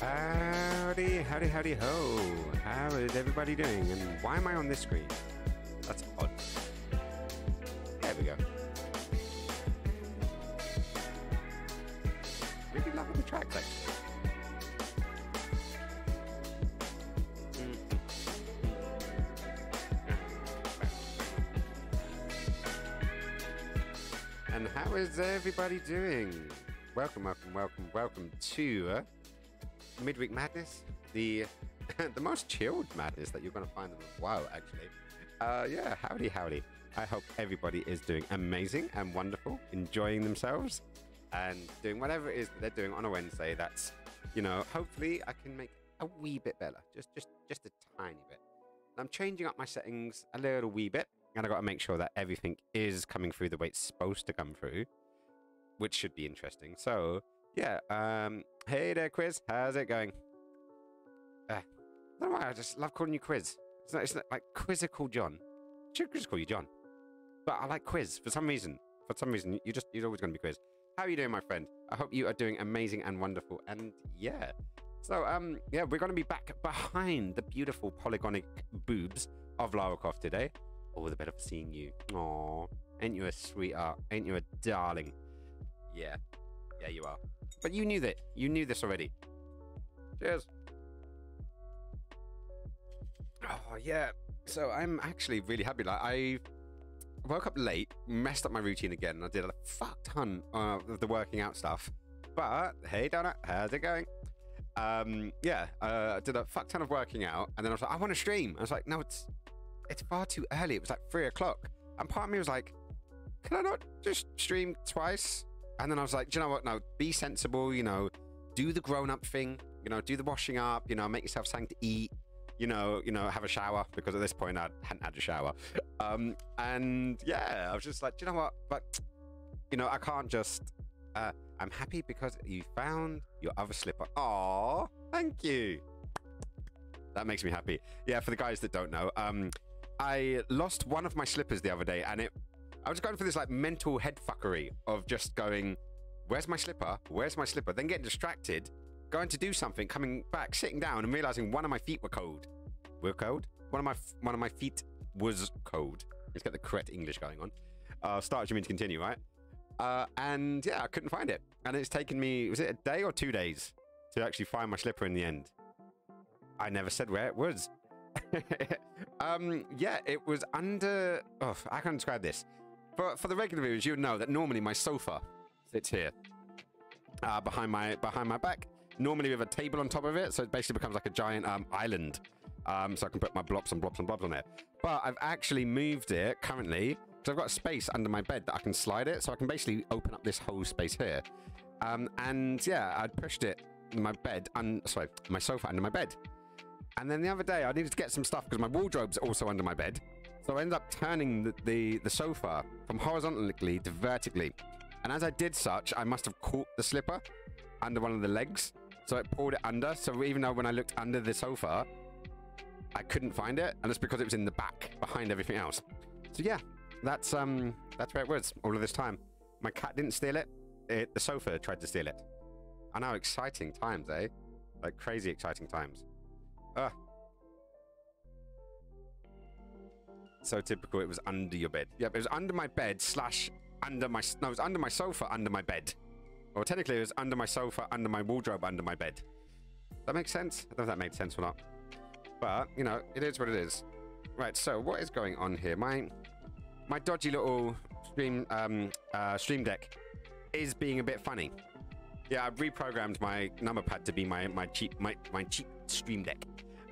Howdy, howdy, howdy, ho. How is everybody doing? And why am I on this screen? That's odd. There we go. Really loving the tracks, actually. And how is everybody doing? Welcome, welcome, welcome, welcome to Midweek Madness, the most chilled madness that you're going to find in a while, actually. Yeah, howdy, howdy. I hope everybody is doing amazing and wonderful, enjoying themselves, and doing whatever it is that they're doing on a Wednesday. That's, you know, hopefully I can make a wee bit better, just a tiny bit. And I'm changing up my settings a little wee bit, and I got to make sure that everything is coming through the way it's supposed to come through, which should be interesting. So, yeah, hey there, Quiz. How's it going? I don't know why, I just love calling you Quiz. It's not like Quizzical John. I should just call you John. But I like Quiz for some reason. For some reason, you're always going to be Quiz. How are you doing, my friend? I hope you are doing amazing and wonderful. And yeah. So, yeah, we're going to be back behind the beautiful polygonic boobs of Lara Croft today. All the better for seeing you. Aww. Ain't you a sweetheart? Ain't you a darling? Yeah. Yeah, you are. But you knew that. You knew this already. Cheers. Oh, yeah. So I'm actually really happy. Like, I woke up late, messed up my routine again, and I did a fuck ton of the working out stuff. But, hey, Donna, how's it going? Yeah, I did a fuck ton of working out, and then I was like, I want to stream. I was like, no, it's far too early. It was like 3 o'clock. And part of me was like, can I not just stream twice? And then I was like, do you know what? No, be sensible, you know, do the grown-up thing, you know, do the washing up, you know, make yourself something to eat, you know, have a shower, because at this point I hadn't had a shower. And yeah, I was just like, do you know what? But, you know, I can't just, I'm happy because you found your other slipper. Aw, thank you. That makes me happy. Yeah, for the guys that don't know, I lost one of my slippers the other day, and I was going for this like mental head fuckery of just going, where's my slipper? Where's my slipper? Then getting distracted, going to do something, coming back, sitting down, and realizing one of my feet were cold. Were cold? One of my feet was cold. Let's get the correct English going on. Start, you mean to continue, right? And yeah, I couldn't find it, and it's taken me, was it a day or 2 days to actually find my slipper in the end? I never said where it was. Yeah, it was under. Oh, I can't describe this. For the regular viewers, you would know that normally my sofa sits here, behind my back. Normally with a table on top of it, so it basically becomes like a giant island. So I can put my blops and blobs and blobs on it. But I've actually moved it currently because I've got a space under my bed that I can slide it, so I can basically open up this whole space here. And yeah, I'd pushed it in my bed, my sofa under my bed. And then the other day, I needed to get some stuff because my wardrobe's also under my bed. So I ended up turning the sofa from horizontally to vertically. And as I did such, I must have caught the slipper under one of the legs. So it pulled it under. So even though when I looked under the sofa, I couldn't find it. And it's because it was in the back, behind everything else. So yeah, that's where it was all of this time. My cat didn't steal it. The sofa tried to steal it. I know, exciting times, eh? Like crazy exciting times. So typical, it was under your bed. Yep, it was under my bed / under my... No, it was under my sofa, under my bed. Or technically, it was under my sofa, under my wardrobe, under my bed. That makes sense? I don't know if that made sense or not. But, you know, it is what it is. Right, so what is going on here? My dodgy little stream deck is being a bit funny. Yeah, I've reprogrammed my number pad to be my cheap stream deck.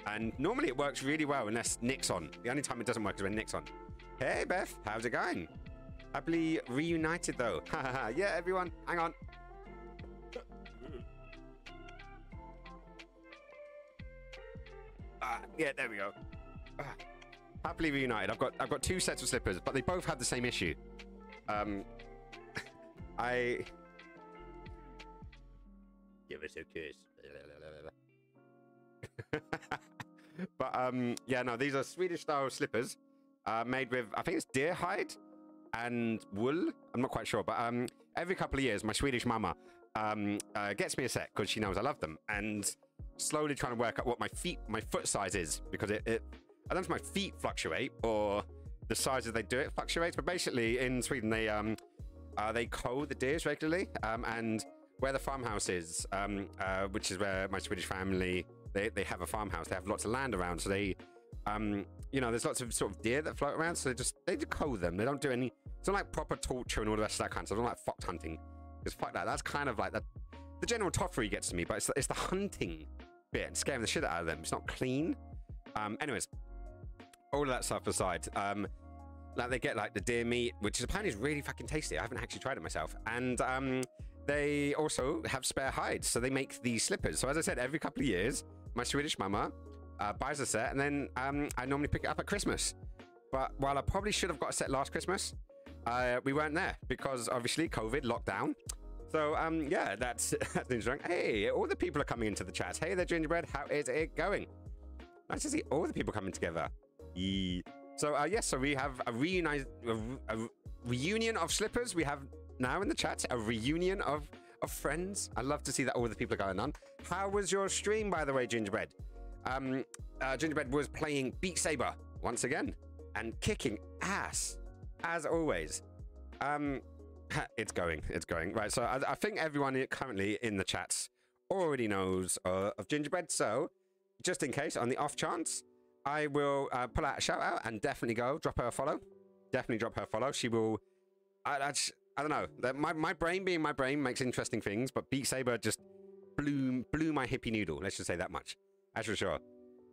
And normally it works really well unless Nick's on. The only time it doesn't work is when Nick's on. Hey, Beth, how's it going? Happily reunited, though. Yeah, everyone, hang on. Yeah, there we go. Happily reunited. I've got 2 sets of slippers, but they both had the same issue. I give us a kiss. But yeah, no, these are Swedish style slippers made with, I think it's deer hide and wool. I'm not quite sure, but every couple of years, my Swedish mama gets me a set because she knows I love them, and slowly trying to work out what my foot size is, because I don't know if my feet fluctuate or the sizes they do it fluctuates. But basically, in Sweden, they cull the deers regularly, and where the farmhouse is, which is where my Swedish family, they have a farmhouse. They have lots of land around, so they, there's lots of sort of deer that float around. So they just cull them. They don't do any. It's not like proper torture and all the rest of that kind of stuff. It's not like fox hunting, because fuck that. That's kind of like that. The general toffery gets to me, but it's the hunting bit and scaring the shit out of them. It's not clean. Anyways, all of that stuff aside, like they get like the deer meat, which is apparently is really fucking tasty. I haven't actually tried it myself, and they also have spare hides, so they make these slippers. So as I said, every couple of years, my Swedish mama buys a set, and then I normally pick it up at Christmas. But while I probably should have got a set last Christmas, we weren't there because obviously COVID lockdown. So yeah, that's interesting. Hey, all the people are coming into the chat. Hey there, Gingerbread, how is it going? Nice to see all the people coming together. Yeah. So yes, so we have a reunion of slippers. We have now in the chat a reunion of friends. I love to see that all the people are going on. How was your stream, by the way, Gingerbread? Gingerbread was playing Beat Saber once again and kicking ass as always. It's going. Right, so I think everyone currently in the chats already knows of Gingerbread. So just in case, on the off chance, I will pull out a shout out and definitely go drop her a follow. Definitely drop her a follow. She will. I don't know. My brain being my brain makes interesting things, but Beat Saber just blew my hippie noodle. Let's just say that much. As for sure,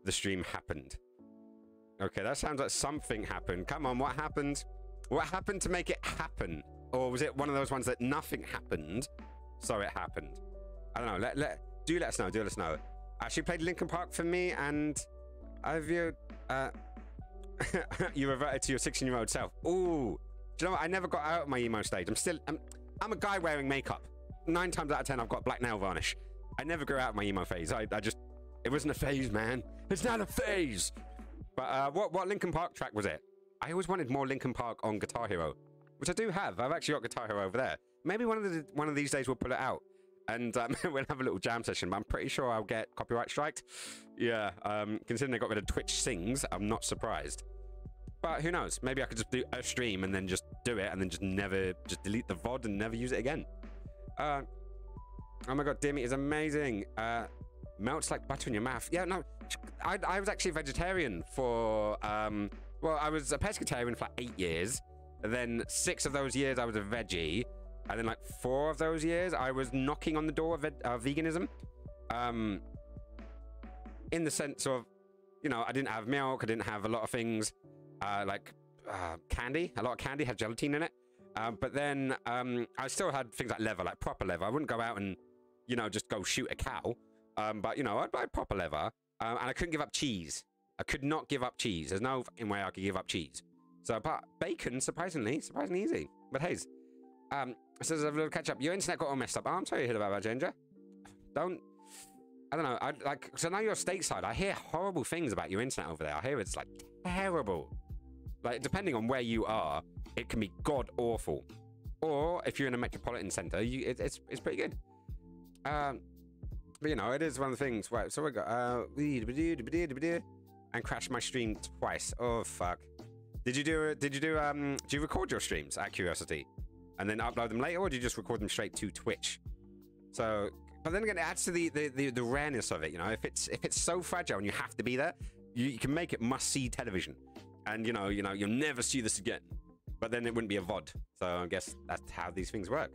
the stream happened. Okay, that sounds like something happened. Come on, what happened? What happened to make it happen? Or was it one of those ones that nothing happened, so it happened? I don't know. Do let us know. Do let us know. She played Linkin Park for me, and you reverted to your 16-year-old self. Ooh. Do you know what? I never got out of my emo stage. I'm a guy wearing makeup. 9 times out of 10, I've got black nail varnish. I never grew out of my emo phase. It wasn't a phase, man. It's not a phase. But what Linkin Park track was it? I always wanted more Linkin Park on Guitar Hero, which I do have. I've actually got Guitar Hero over there. Maybe one of these days we'll pull it out and we'll have a little jam session. But I'm pretty sure I'll get copyright striked. Yeah. Considering they got rid of Twitch Sings, I'm not surprised. But who knows? Maybe I could just do a stream and then just do it and then just delete the VOD and never use it again. Oh my god, deer meat is amazing. Melts like butter in your mouth. Yeah, no, I was actually a vegetarian for, well, I was a pescatarian for like 8 years. And then 6 of those years I was a veggie. And then like 4 of those years I was knocking on the door of veganism. In the sense of, I didn't have milk, I didn't have a lot of things. Candy. A lot of candy had gelatin in it. But then I still had things like leather, like proper leather. I wouldn't go out and, just go shoot a cow. But, I'd buy proper leather. And I couldn't give up cheese. I could not give up cheese. There's no fucking way I could give up cheese. So, but bacon, surprisingly easy. But hey, so there's a little catch up. Your internet got all messed up. Oh, I'm sorry to hear about that, Ginger. I don't know. So now you're stateside. I hear horrible things about your internet over there. I hear it's like terrible. Like, depending on where you are, it can be god awful. Or if you're in a metropolitan center, it's pretty good. But it is one of the things. Right, so we got and crashed my stream twice. Oh fuck. Did you record your streams out of curiosity and then upload them later, or did you just record them straight to Twitch? So, but then again, it adds to the rareness of it. If it's so fragile and you have to be there, you can make it must-see television, and you'll never see this again. But then it wouldn't be a VOD. So I guess that's how these things work.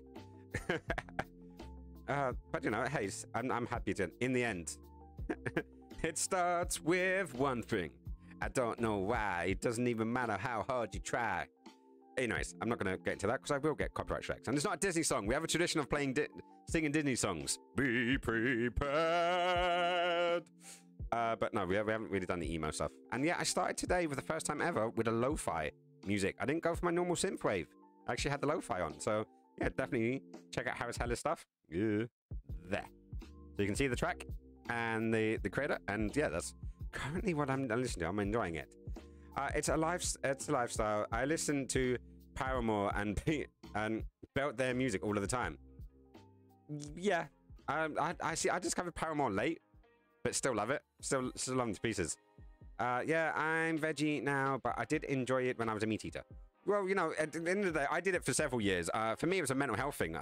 But hey, I'm happy to. In the end, it starts with one thing. I don't know why. It doesn't even matter how hard you try. Anyways, I'm not going to get into that because I will get copyright strikes. And it's not a Disney song. We have a tradition of singing Disney songs. Be prepared. But no, we haven't really done the emo stuff. And yeah, I started today for the first time ever with a lo-fi music. I didn't go for my normal synthwave. I actually had the lo-fi on. So yeah, definitely check out Harris Heller's stuff. Yeah, there. So you can see the track and the creator. And yeah, that's currently what I'm listening to. I'm enjoying it. It's a lifestyle. I listen to Paramore and belt their music all of the time. Yeah. I see. I discovered Paramore late, but still love it. Still love them to pieces. Yeah, I'm veggie now, but I did enjoy it when I was a meat eater. Well, you know, at the end of the day, I did it for several years. For me, it was a mental health thing.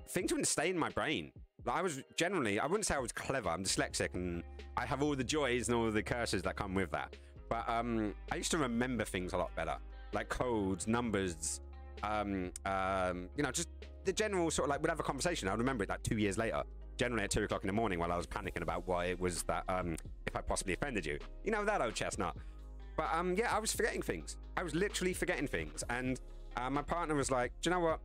Things wouldn't stay in my brain. Like, I was generally, I wouldn't say I was clever. I'm dyslexic, and I have all the joys and all the curses that come with that. But I used to remember things a lot better, like codes, numbers, you know, just the general sort of like, we'd have a conversation. I would remember it like 2 years later, generally at 2 o'clock in the morning while I was panicking about why it was that, if I possibly offended you. You know, that old chestnut. But yeah, I was forgetting things. I was literally forgetting things. And my partner was like, do you know what?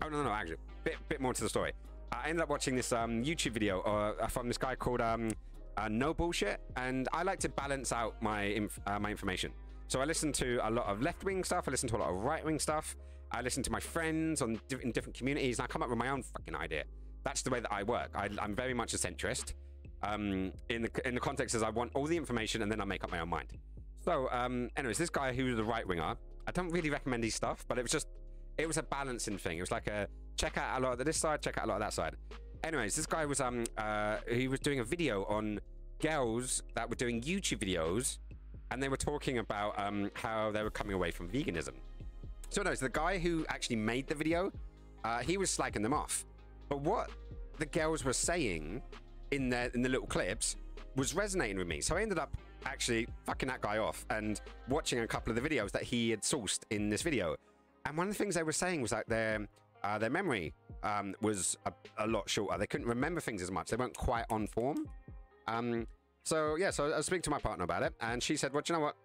Oh, no, actually, bit more to the story. I ended up watching this YouTube video from this guy called No Bullshit, and I like to balance out my my information. So I listen to a lot of left-wing stuff, I listen to a lot of right-wing stuff, I listen to my friends in different communities, and I come up with my own fucking idea. That's the way that I work. I'm very much a centrist. In the context is I want all the information, and then I make up my own mind. So anyways, this guy who was a right-winger, I don't really recommend his stuff, but it was a balancing thing. It was like a check out a lot of this side, check out a lot of that side. Anyways, this guy was he was doing a video on girls that were doing YouTube videos, and they were talking about how they were coming away from veganism. So no, the guy who actually made the video, he was slagging them off. But what the girls were saying in the little clips was resonating with me. So I ended up actually fucking that guy off and watching a couple of the videos that he had sourced in this video. And one of the things they were saying was that their memory was a lot shorter. They couldn't remember things as much. They weren't quite on form. So yeah, so I was speaking to my partner about it, and she said, well, do you know what?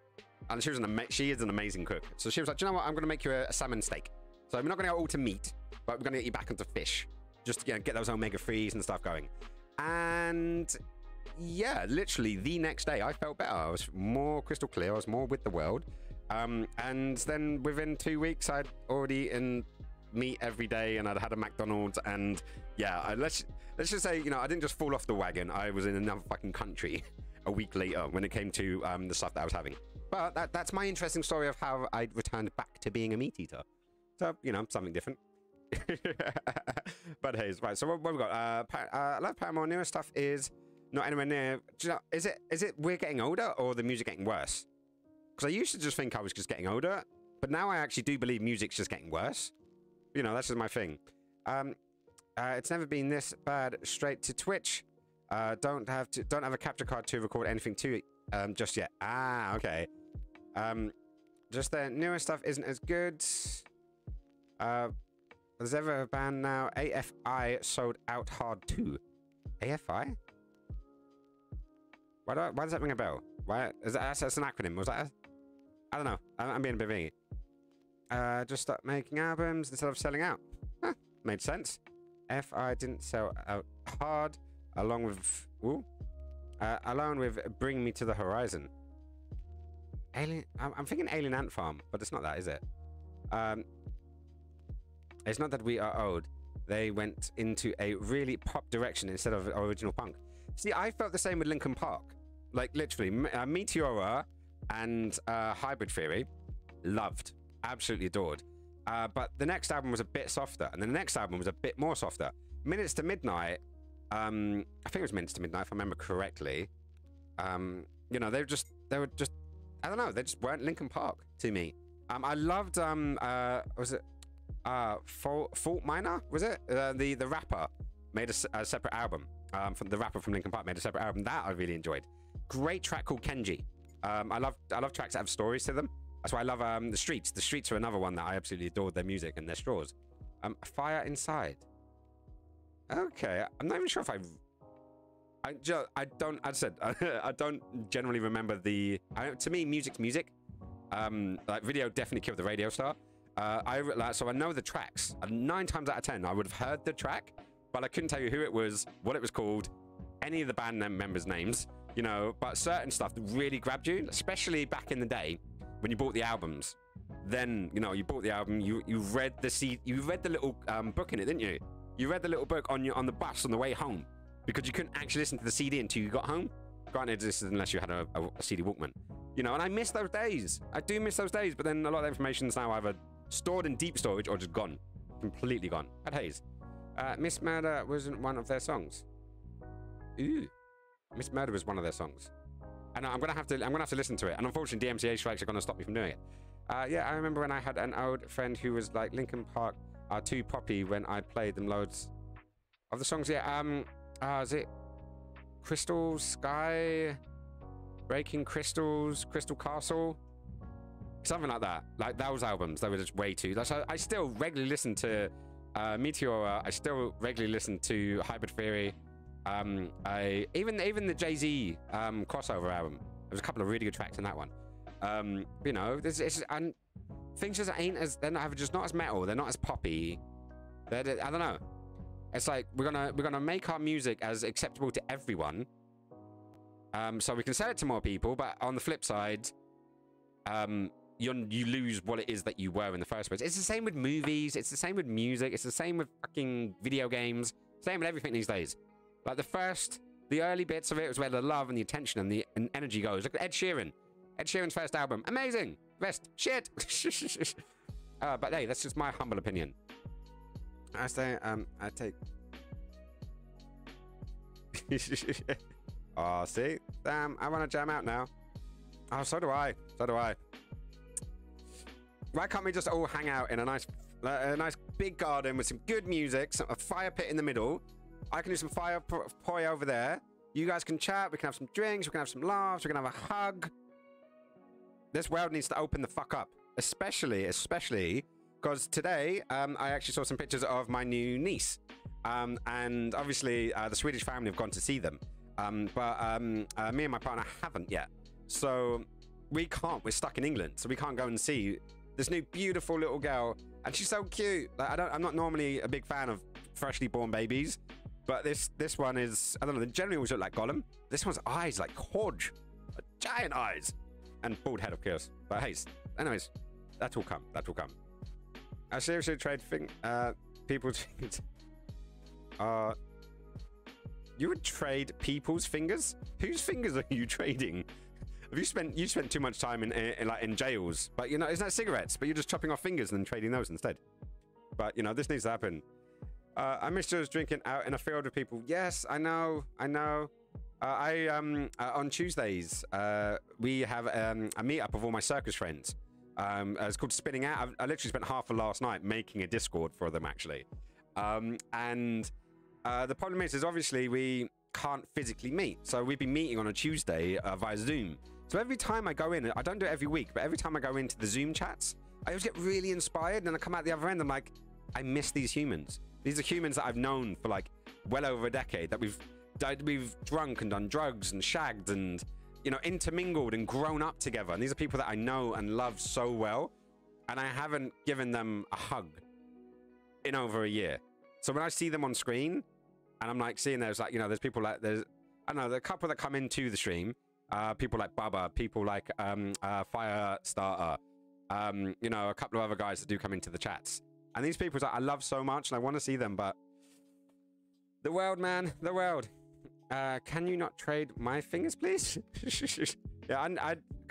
And she is an amazing cook. So she was like, do you know what? I'm going to make you a salmon steak. So we're not going to go all to meat, but we're going to get you back into fish. Just to get those omega-3s and stuff going. And yeah, literally the next day, I felt better. I was more crystal clear. I was more with the world. And then within 2 weeks, I'd already eaten meat every day, and I'd had a McDonald's, and yeah, let's just say, you know, I didn't just fall off the wagon. I was in another fucking country a week later when it came to the stuff that I was having. But that's my interesting story of how I returned back to being a meat eater. So, you know, something different. But hey, right, so what we got? I love Paramore. Newer stuff is not anywhere near. Do you know, is it we're getting older, or the music getting worse? Because I used to just think I was just getting older, but now I actually do believe music's just getting worse. You know, that's just my thing. It's never been this bad. Straight to Twitch. Don't have a capture card to record anything to just yet. Ah, okay. Just the newer stuff isn't as good. There's ever a band now. AFI sold out hard too. AFI? Why does that ring a bell? Why is that's an acronym? Was that? I don't know. I'm being a bit vague. Just start making albums instead of selling out. Huh, made sense. FI didn't sell out hard, along with Bring Me to the Horizon. Alien. I'm thinking Alien Ant Farm, but it's not that, is it? It's not that we are old. They went into a really pop direction instead of original punk. See, I felt the same with Linkin Park. Like, literally, Meteora and Hybrid Theory, loved. Absolutely adored. But the next album was a bit softer, and then the next album was a bit more softer. Minutes to Midnight, I think it was Minutes to Midnight, if I remember correctly. You know, they were just, I don't know, they just weren't Linkin Park to me. I loved, was it Fault Minor? Was it? The rapper made a separate album. From the rapper from Linkin Park made a separate album that I really enjoyed. Great track called Kenji. I love tracks that have stories to them. That's why I love the Streets. The Streets are another one that I absolutely adored their music and their straws. Fire Inside. Okay, I'm not even sure if I don't. As I said, I don't generally remember the. To me, music's music. Like video definitely killed the radio star. So I know the tracks. 9 times out of 10, I would have heard the track, but I couldn't tell you who it was, what it was called, any of the band members' names. You know, but certain stuff really grabbed you, especially back in the day when you bought the albums. Then, you know, you bought the album, you read the little book in it, didn't you? You read the little book on the bus on the way home, because you couldn't actually listen to the CD until you got home. Granted, this is unless you had a CD Walkman. You know, and I miss those days. I do miss those days, but then a lot of the information is now either stored in deep storage or just gone. completely gone. Bad haze. Miss Murder wasn't one of their songs. Ooh. Miss Murder was one of their songs. And I'm gonna have to listen to it. And unfortunately, DMCA strikes are gonna stop me from doing it. Yeah, I remember when I had an old friend who was like Linkin Park too poppy when I played them loads of the songs. Yeah, is it Crystal Sky, Breaking Crystals, Crystal Castle, something like that. Like those albums, they were just way too. Like, so I still regularly listen to Meteora. I still regularly listen to Hybrid Theory. Even the Jay-Z crossover album. There's a couple of really good tracks in that one. You know, and things just ain't as, they're just not as metal. They're not as poppy. I don't know. It's like we're gonna make our music as acceptable to everyone, so we can sell it to more people. But on the flip side, you lose what it is that you were in the first place. It's the same with movies. It's the same with music. It's the same with fucking video games. Same with everything these days. Like the early bits of it was where the love and the attention and the energy goes. Look at Ed Sheeran. Ed Sheeran's first album, amazing. Best shit. But hey, that's just my humble opinion. I take. Oh, see, damn, I want to jam out now. Oh, so do I. So do I. Why can't we just all hang out in a nice big garden with some good music, a fire pit in the middle? I can do some fire poi over there. You guys can chat. We can have some drinks. We can have some laughs. We can have a hug. This world needs to open the fuck up, especially because today I actually saw some pictures of my new niece, and obviously the Swedish family have gone to see them, but me and my partner haven't yet. So we can't. We're stuck in England, so we can't go and see this new beautiful little girl, and she's so cute. Like, I'm not normally a big fan of freshly born babies, but this one is, I don't know. They generally always look like Gollum. This one's eyes like Hodge, giant eyes. And bald head, of course. But hey, anyways, that will come. That will come. I seriously trade people's fingers. You would trade people's fingers? Whose fingers are you trading? Have you spent too much time in jails? But you know, isn't that cigarettes? But you're just chopping off fingers and then trading those instead. But you know, this needs to happen. I miss just drinking out in a field with people. Yes, I know. On Tuesdays, we have a meetup of all my circus friends. It's called Spinning Out. I literally spent half of last night making a Discord for them, actually. And the problem is obviously we can't physically meet. So we've been meeting on a Tuesday via Zoom. So every time I go in, I don't do it every week, but every time I go into the Zoom chats, I always get really inspired. And then I come out the other end, I'm like, I miss these humans. These are humans that I've known for like well over a decade, that we've drunk and done drugs and shagged and, you know, intermingled and grown up together. And these are people that I know and love so well. And I haven't given them a hug in over a year. So when I see them on screen and I'm like seeing there's like, you know, there's people like, I don't know, the couple that come into the stream, people like Bubba, people like Firestarter, you know, a couple of other guys that do come into the chats. And these people I love so much and I want to see them, but the world, man, the world. Can you not trade my fingers, please? Yeah,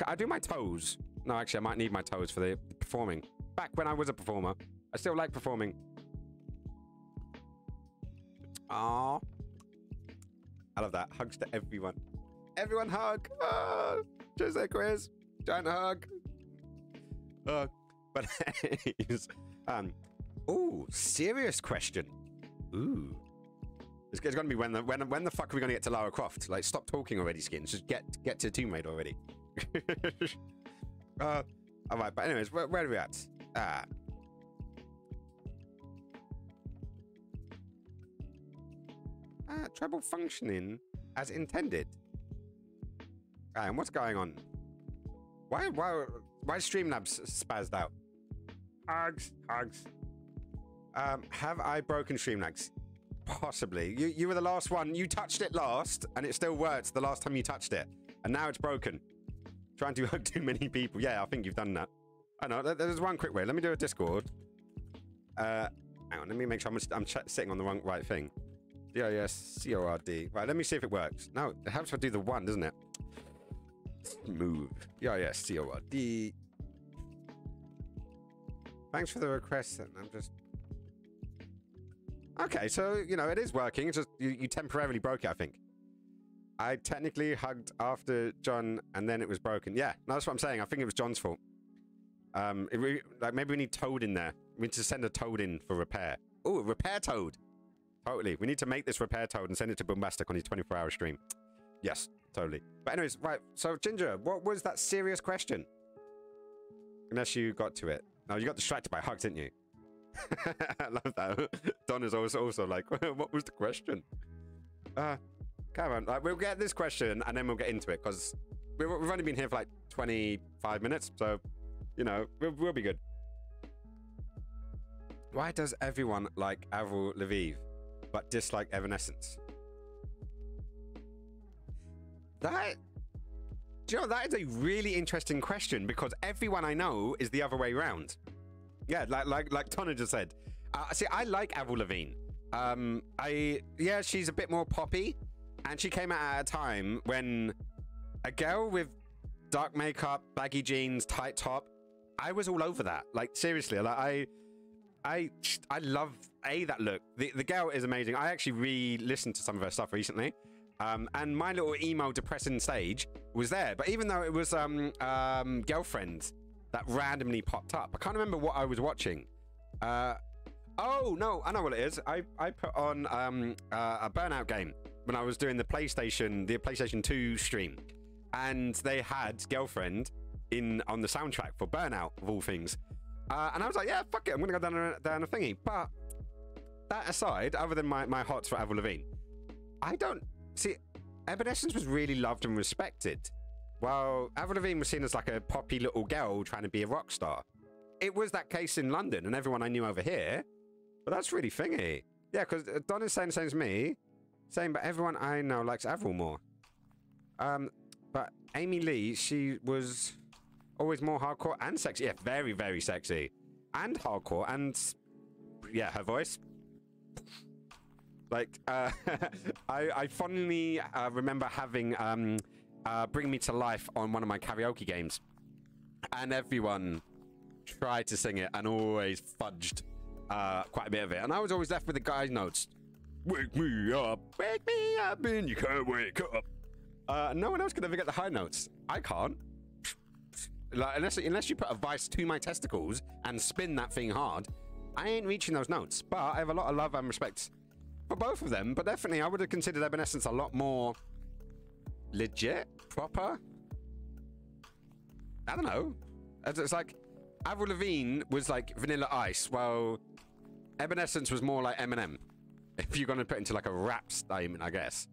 I do my toes. No, actually, I might need my toes for the performing. Back when I was a performer. I still like performing. Aww. I love that. Hugs to everyone. Everyone hug. Jose Quiz. Giant hug. But anyways, ooh, serious question. Ooh. It's going to be when the fuck are we going to get to Lara Croft? Like, stop talking already, Skins. Just get to Tomb Raider already. All right, but anyways, where are we at? Treble functioning as intended. And what's going on? Why Streamlabs spazzed out? Hugs. Have I broken Streamlabs? Possibly. You were the last one. You touched it last, and it still worked the last time you touched it. And now it's broken. Trying to hug too many people. Yeah, I think you've done that. I know. There's one quick way. Let me do a Discord. Hang on. Let me make sure I'm sitting on the right thing. DISCORD. Right, let me see if it works. No, it helps if I do the one, doesn't it? Move. DISCORD. Thanks for the request, and I'm just... Okay, so, you know, it is working. It's just you temporarily broke it, I think. I technically hugged after John, and then it was broken. Yeah, no, that's what I'm saying. I think it was John's fault. Like, maybe we need Toad in there. We need to send a Toad in for repair. Oh, repair Toad. Totally. We need to make this repair Toad and send it to Boombastic on his 24-hour stream. Yes, totally. But anyways, right. So, Ginger, what was that serious question? Unless you got to it. No, you got distracted by hugs, didn't you? I love that. Don is also like, what was the question? Come on. We'll get this question and then we'll get into it because we've only been here for like 25 minutes. So, you know, we'll be good. Why does everyone like Avril Lavigne but dislike Evanescence? That, do you know, that is a really interesting question because everyone I know is the other way around. Yeah, like Tonna just said. See, I like Avril Lavigne. Yeah, she's a bit more poppy, and she came out at a time when a girl with dark makeup, baggy jeans, tight top, I was all over that. Like seriously, like I love that look. The girl is amazing. I actually re-listened to some of her stuff recently, and my little emo depressing stage was there. But even though it was Girlfriend that randomly popped up, I can't remember what I was watching. Oh no, I know what it is. I put on a Burnout game when I was doing the PlayStation 2 stream, and they had Girlfriend on the soundtrack for Burnout of all things. And I was like, yeah, fuck it, I'm gonna go down a thingy. But that aside, other than my hots for Avril Lavigne, I don't see. Evanescence was really loved and respected, while Avril Lavigne was seen as like a poppy little girl trying to be a rock star. It was that case in London and everyone I knew over here, but that's really thingy. Yeah, because Don is saying the same as me, saying, but everyone I know likes Avril more. But Amy Lee, she was always more hardcore and sexy. Yeah, very, very sexy. And hardcore. And, yeah, her voice. Like, I fondly remember having Bring Me to Life on one of my karaoke games. And everyone tried to sing it and always fudged quite a bit of it. And I was always left with the guy's notes. Wake me up, and you can't wake up. No one else could ever get the high notes. I can't. Like, unless you put a vice to my testicles and spin that thing hard, I ain't reaching those notes. But I have a lot of love and respect for both of them. But definitely, I would have considered Evanescence a lot more legit, proper. I don't know. It's like Avril Lavigne was like Vanilla Ice, while Evanescence was more like Eminem. If you're gonna put into like a rap statement, I guess.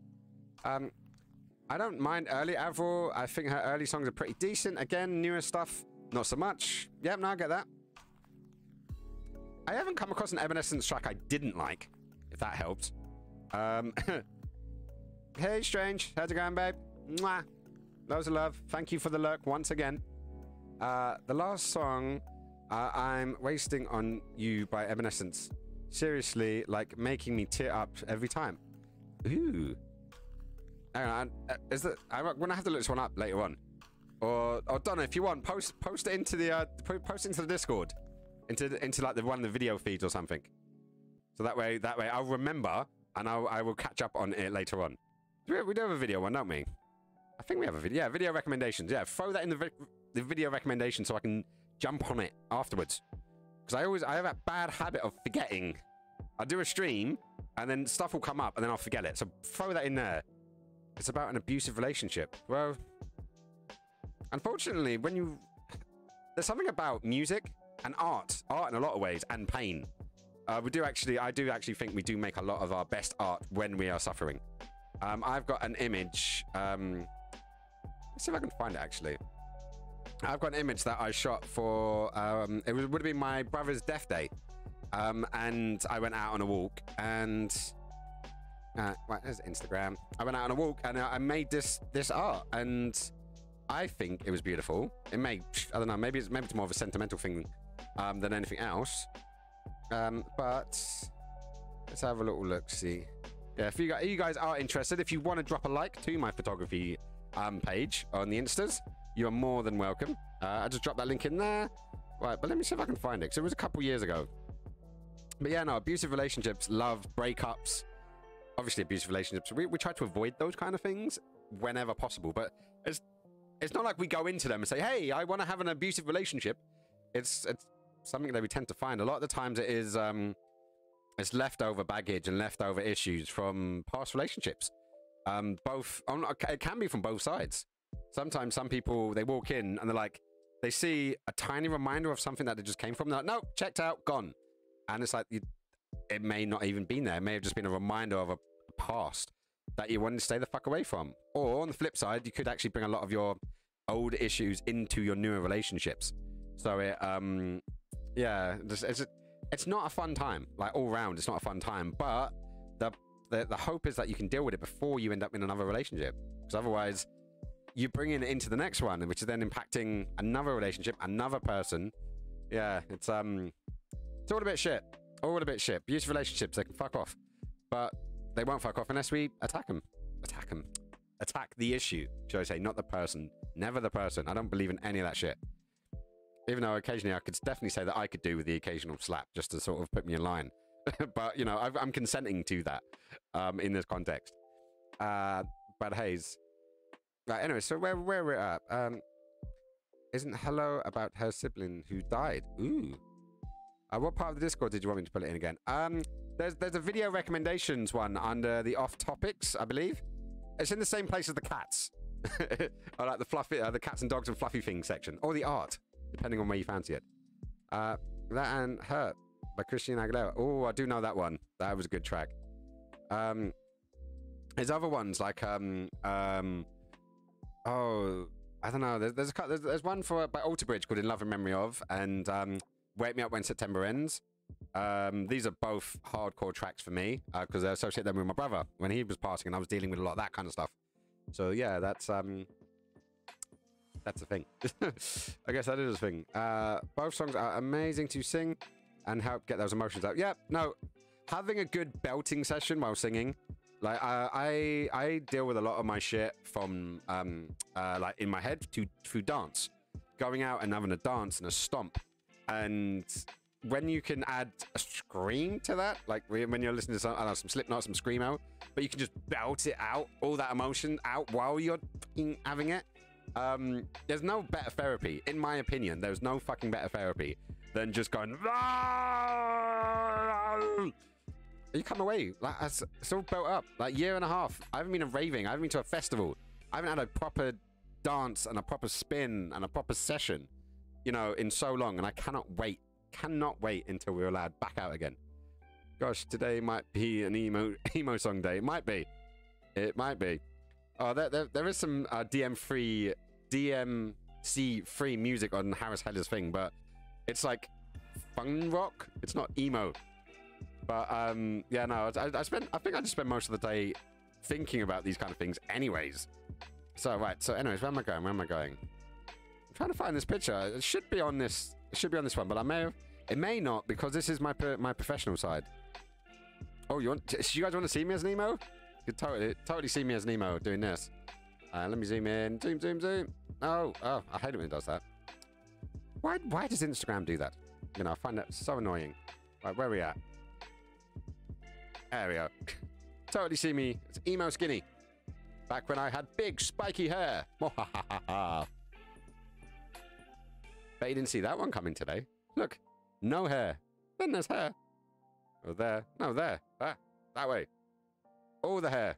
I don't mind early Avril. I think her early songs are pretty decent. Again, newer stuff, not so much. Yeah, no, I get that. I haven't come across an Evanescence track I didn't like, if that helps. Hey, Strange. How's it going, babe? Mwah. Loads of love. Thank you for the lurk once again. The last song, I'm Wasting on You by Evanescence. Seriously, like making me tear up every time. Ooh. Hang on, I'm gonna have to look this one up later on, or Donna, if you want, post it into the Discord, into like one of the video feeds or something. So that way I'll remember and I will catch up on it later on. We do have a video one, don't we? I think we have a video. Yeah, video recommendations. Yeah, throw that in the video recommendations so I can jump on it afterwards. Because I have that bad habit of forgetting. I do a stream and then stuff will come up and then I'll forget it. So throw that in there. It's about an abusive relationship. Well, unfortunately, there's something about music and art in a lot of ways, and pain. I do actually think we do make a lot of our best art when we are suffering. I've got an image. Let's see if I can find it, actually. I've got an image that I shot for, it would have been my brother's death day. And I went out on a walk and... right, there's Instagram. I went out on a walk and I made this art, and I think it was beautiful. It may, I don't know, maybe it's more of a sentimental thing than anything else. But let's have a little look. See, yeah, if you guys are interested, if you want to drop a like to my photography page on the Instas, you are more than welcome. I just dropped that link in there. Right, but let me see if I can find it, because it was a couple years ago. But yeah, no, abusive relationships, love, breakups, obviously abusive relationships. We try to avoid those kind of things whenever possible. But it's not like we go into them and say, hey, I want to have an abusive relationship. It's something that we tend to find. A lot of the times it is it's leftover baggage and leftover issues from past relationships. It can be from both sides. Sometimes some people, they walk in and they're like, they see a tiny reminder of something that they just came from. They're like, nope, checked out, gone. And it's like, it may not even been there. It may have just been a reminder of a past that you wanted to stay the fuck away from. Or on the flip side, you could actually bring a lot of your old issues into your newer relationships. So yeah, it's not a fun time. Like all round, it's not a fun time. But the hope is that you can deal with it before you end up in another relationship. Because otherwise, you bring it into the next one, which is then impacting another relationship, another person. Yeah, it's all a bit shit. All a bit shit. Abusive relationships, they can fuck off. But they won't fuck off unless we attack them. Attack them. Attack the issue, shall I say, not the person. Never the person. I don't believe in any of that shit. Even though occasionally I could definitely say that I could do with the occasional slap just to sort of put me in line. But, you know, I'm consenting to that in this context. But Hayes. Right, anyway, so where we're at. Isn't hello about her sibling who died? Ooh. What part of the Discord did you want me to put it in again? There's a video recommendations one under the off topics, I believe. It's in the same place as the cats. I like the fluffy, the cats and dogs and fluffy things section, or the art, depending on where you fancy it. That and Hurt by Christina Aguilera. Oh, I do know that one. That was a good track. There's other ones like oh, I don't know. There's one by Alter Bridge called In Love and Memory of, and Wake Me Up When September Ends. These are both hardcore tracks for me because I associate them with my brother when he was passing, and I was dealing with a lot of that kind of stuff. So yeah, that's a thing. I guess that is a thing. Both songs are amazing to sing and help get those emotions out. Yeah, no, having a good belting session while singing. Like I deal with a lot of my shit from like in my head through dance, going out and having a dance and a stomp, and when you can add a scream to that, like when you're listening to some, I don't know, some Slipknot, some screamo, but you can just belt it out, all that emotion out while you're having it. There's no better therapy, in my opinion. There's no fucking better therapy than just going. You come away like it's all built up. Like year and a half. I haven't been raving. I haven't been to a festival. I haven't had a proper dance and a proper spin and a proper session, you know, in so long. And I cannot wait. Cannot wait until we're allowed back out again. Gosh, today might be an emo song day. It might be. It might be. Oh, there is some DMC free music on Harris Heller's thing, but it's like fun rock. It's not emo. But yeah, no, I think I just spend most of the day thinking about these kind of things anyways. So right, so anyways, where am I going? I'm trying to find this picture. It should be on this one, but it may not, because this is my professional side. Oh, you guys want to see me as an emo? You could totally see me as an emo doing this. Let me zoom in. Zoom. Oh, I hate it when it does that. Why does Instagram do that? You know, I find that so annoying. Right, where are we at? There we go. Totally see me. It's emo skinny. Back when I had big spiky hair. Bet you didn't see that one coming today. Look, no hair. Then there's hair. Oh, there. No, there. Ah, that way. All the hair.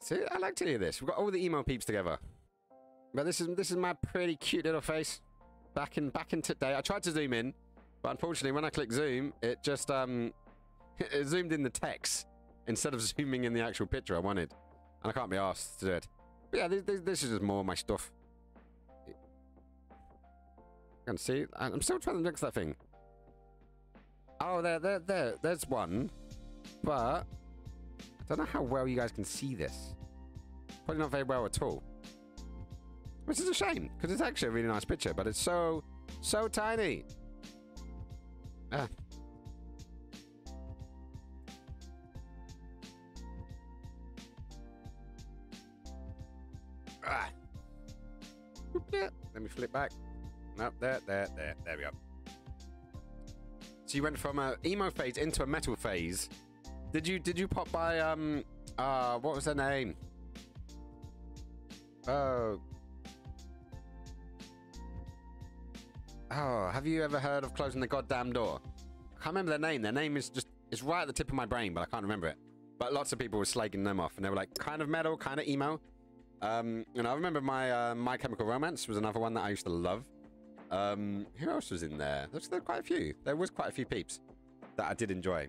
See, I like to hear this. We've got all the emo peeps together. But this is my pretty cute little face. Back in today. I tried to zoom in, but unfortunately when I click zoom, it just it zoomed in the text instead of zooming in the actual picture I wanted. And I can't be asked to do it. But yeah, this is just more of my stuff. You can see, I'm still trying to look at that thing. Oh, there's one. But I don't know how well you guys can see this. Probably not very well at all. Which is a shame, because it's actually a really nice picture, but it's so tiny. Ah. Let me flip back. No, there we go. So you went from a emo phase into a metal phase. Did you pop by what was her name? Oh, have you ever heard of Closing the Goddamn Door? I can't remember their name. Their name is right at the tip of my brain, but I can't remember it. But lots of people were slagging them off, and they were like kind of metal, kind of emo. You know, I remember My Chemical Romance was another one that I used to love. Who else was in there? There was quite a few. There was quite a few peeps that I did enjoy.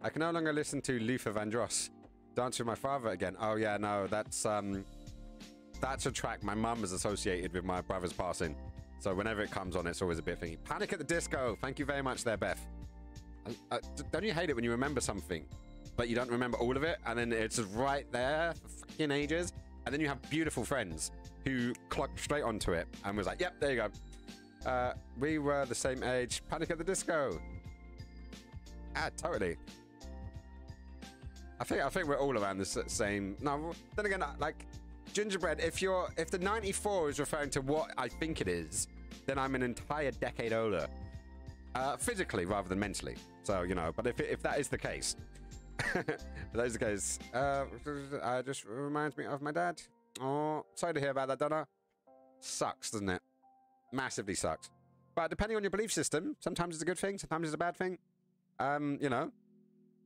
I can no longer listen to Luther Vandross. Dance with My Father again. Oh yeah, no, that's a track my mum is associated with my brother's passing. So whenever it comes on, it's always a bit thingy. Panic at the Disco. Thank you very much there, Beth. Don't you hate it when you remember something, but you don't remember all of it, and then it's just right there for fucking ages, and then you have beautiful friends who clocked straight onto it and was like, yep, there you go. We were the same age. Panic at the Disco. Totally. I think we're all around the same. No, then again, like Gingerbread. If the 94 is referring to what I think it is, then I'm an entire decade older, physically rather than mentally. So you know, but if that is the case, just reminds me of my dad. Oh, sorry to hear about that, Donna. Sucks, doesn't it? Massively sucks. But depending on your belief system, sometimes it's a good thing, sometimes it's a bad thing. You know,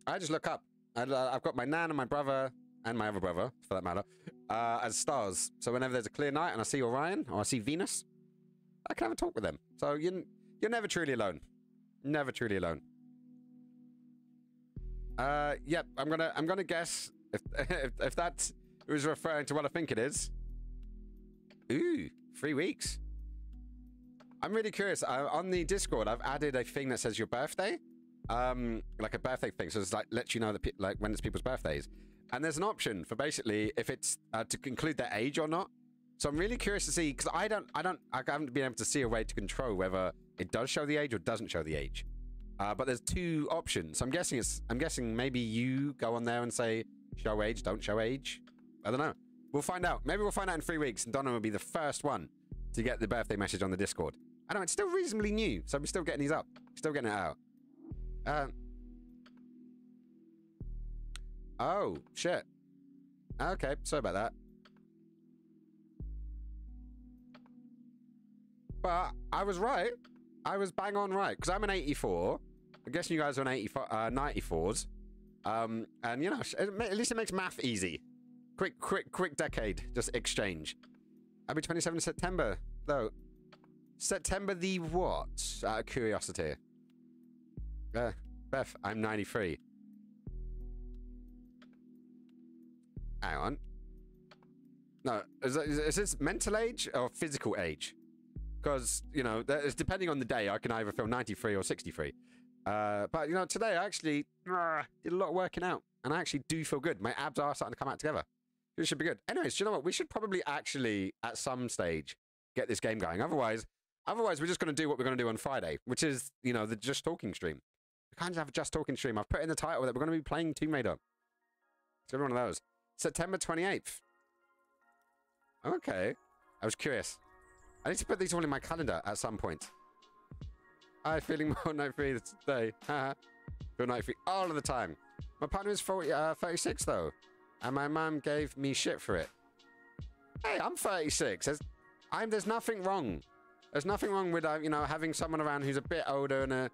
I just look up. I've got my nan and my brother and my other brother, for that matter, as stars. So whenever there's a clear night and I see Orion or I see Venus, I can have a talk with them. So you're never truly alone. Never truly alone. Yep. I'm gonna guess if that was referring to what I think it is. Ooh, 3 weeks. I'm really curious. On the Discord, I've added a thing that says your birthday, like a birthday thing. So it's like lets you know that like when it's people's birthdays, and there's an option for basically if it's to include their age or not. So I'm really curious to see, because I haven't been able to see a way to control whether it does show the age or doesn't show the age. But there's 2 options. So I'm guessing maybe you go on there and say show age, don't show age. I don't know. We'll find out. Maybe we'll find out in 3 weeks, and Donna will be the first one to get the birthday message on the Discord. I know it's still reasonably new, so we're still getting these up, still getting it out. Oh shit. Okay, sorry about that. But I was right. I was bang on right, because I'm an 84. I'm guessing you guys are an 94s. And you know, at least it makes math easy. Quick decade, just exchange. I'll be 27 September, though. September the what? Out of curiosity. Beth, I'm 93. Hang on. No, is this mental age or physical age? Because, you know, it's depending on the day, I can either feel 93 or 63. But, you know, today I actually did a lot of working out, and I actually do feel good. My abs are starting to come out together. It should be good. Anyways, do you know what? We should probably actually, at some stage, get this game going. Otherwise, we're just going to do what we're going to do on Friday, which is, you know, the Just Talking stream. We can't just have a Just Talking stream. I've put in the title that we're going to be playing Tomb Raider. It's every one of those. September 28th. Okay. I was curious. I need to put these all in my calendar at some point. I'm feeling more night free today. Feel night free all of the time. My partner is 36 though, and my mum gave me shit for it. Hey, I'm 36. There's nothing wrong. There's nothing wrong with you know, having someone around who's a bit older and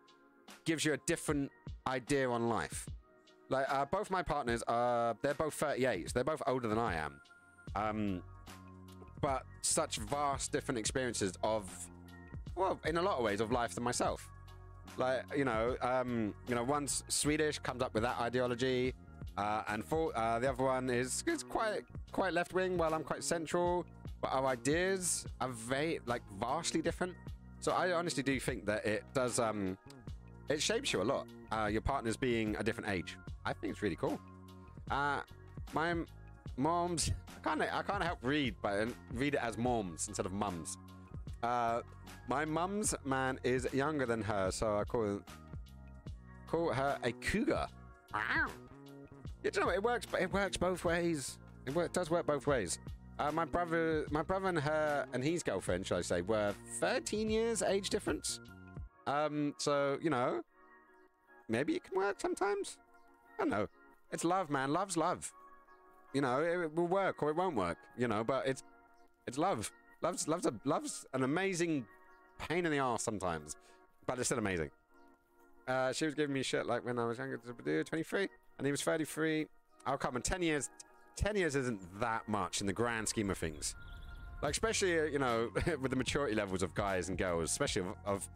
gives you a different idea on life. Like both my partners they're both 38. So they're both older than I am. But such vast different experiences of, well, in a lot of ways of life than myself. Like, you know, one's Swedish, comes up with that ideology, and the other one is quite left wing, while I'm quite central. But our ideas are very, like, vastly different. So I honestly do think that it does, it shapes you a lot. Your partner's being a different age. I think it's really cool. My mom's, I can't help read it as moms instead of mums. My mum's man is younger than her, so I call her a cougar. You know, it works both ways. It does work both ways. My brother and her and his girlfriend, shall I say, were 13 years age difference. So, you know, maybe it can work sometimes. I don't know. It's love, man. Love's love. You know, it will work or it won't work, you know, but it's love. Love's an amazing pain in the arse sometimes, but it's still amazing. She was giving me shit like when I was younger, 23, and he was 33. Oh, come on, 10 years. 10 years isn't that much in the grand scheme of things. Like, especially, you know, with the maturity levels of guys and girls, especially of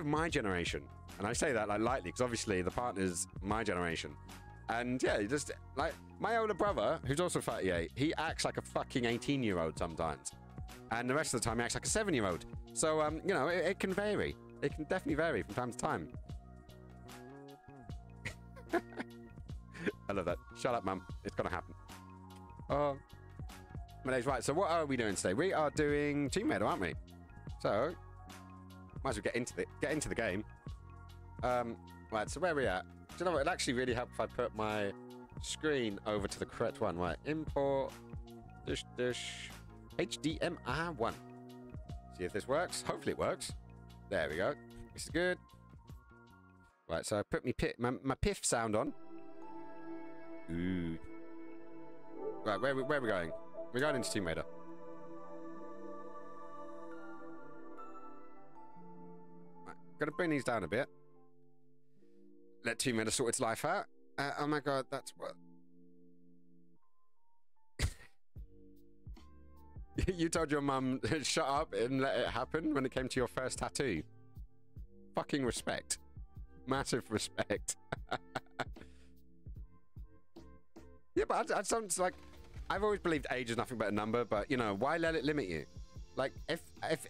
my generation. And I say that like lightly, because obviously the partner's my generation. And yeah, just like my older brother, who's also 38, he acts like a fucking 18-year-old sometimes. And the rest of the time he acts like a 7-year-old. So, you know, it can vary. It can definitely vary from time to time. I love that. Shut up, Mum. It's gonna happen. Oh, my days. Right, so what are we doing today? We are doing Tomb Raider, aren't we? So, might as well get into the game. Right, so where are we at? Do you know what? It'd actually really help if I put my screen over to the correct one. Right, import HDMI 1. See if this works. Hopefully it works. There we go. This is good. Right, so I put my piff sound on. Ooh. Right, where are we going? We're going into Tomb Raider. Right, gotta bring these down a bit. Let Tomb Raider sort its life out. Oh my god, that's what... You told your mum shut up and let it happen when it came to your first tattoo. Fucking respect. Massive respect. Yeah, but I sounds like... I've always believed age is nothing but a number, but, you know, why let it limit you? Like, if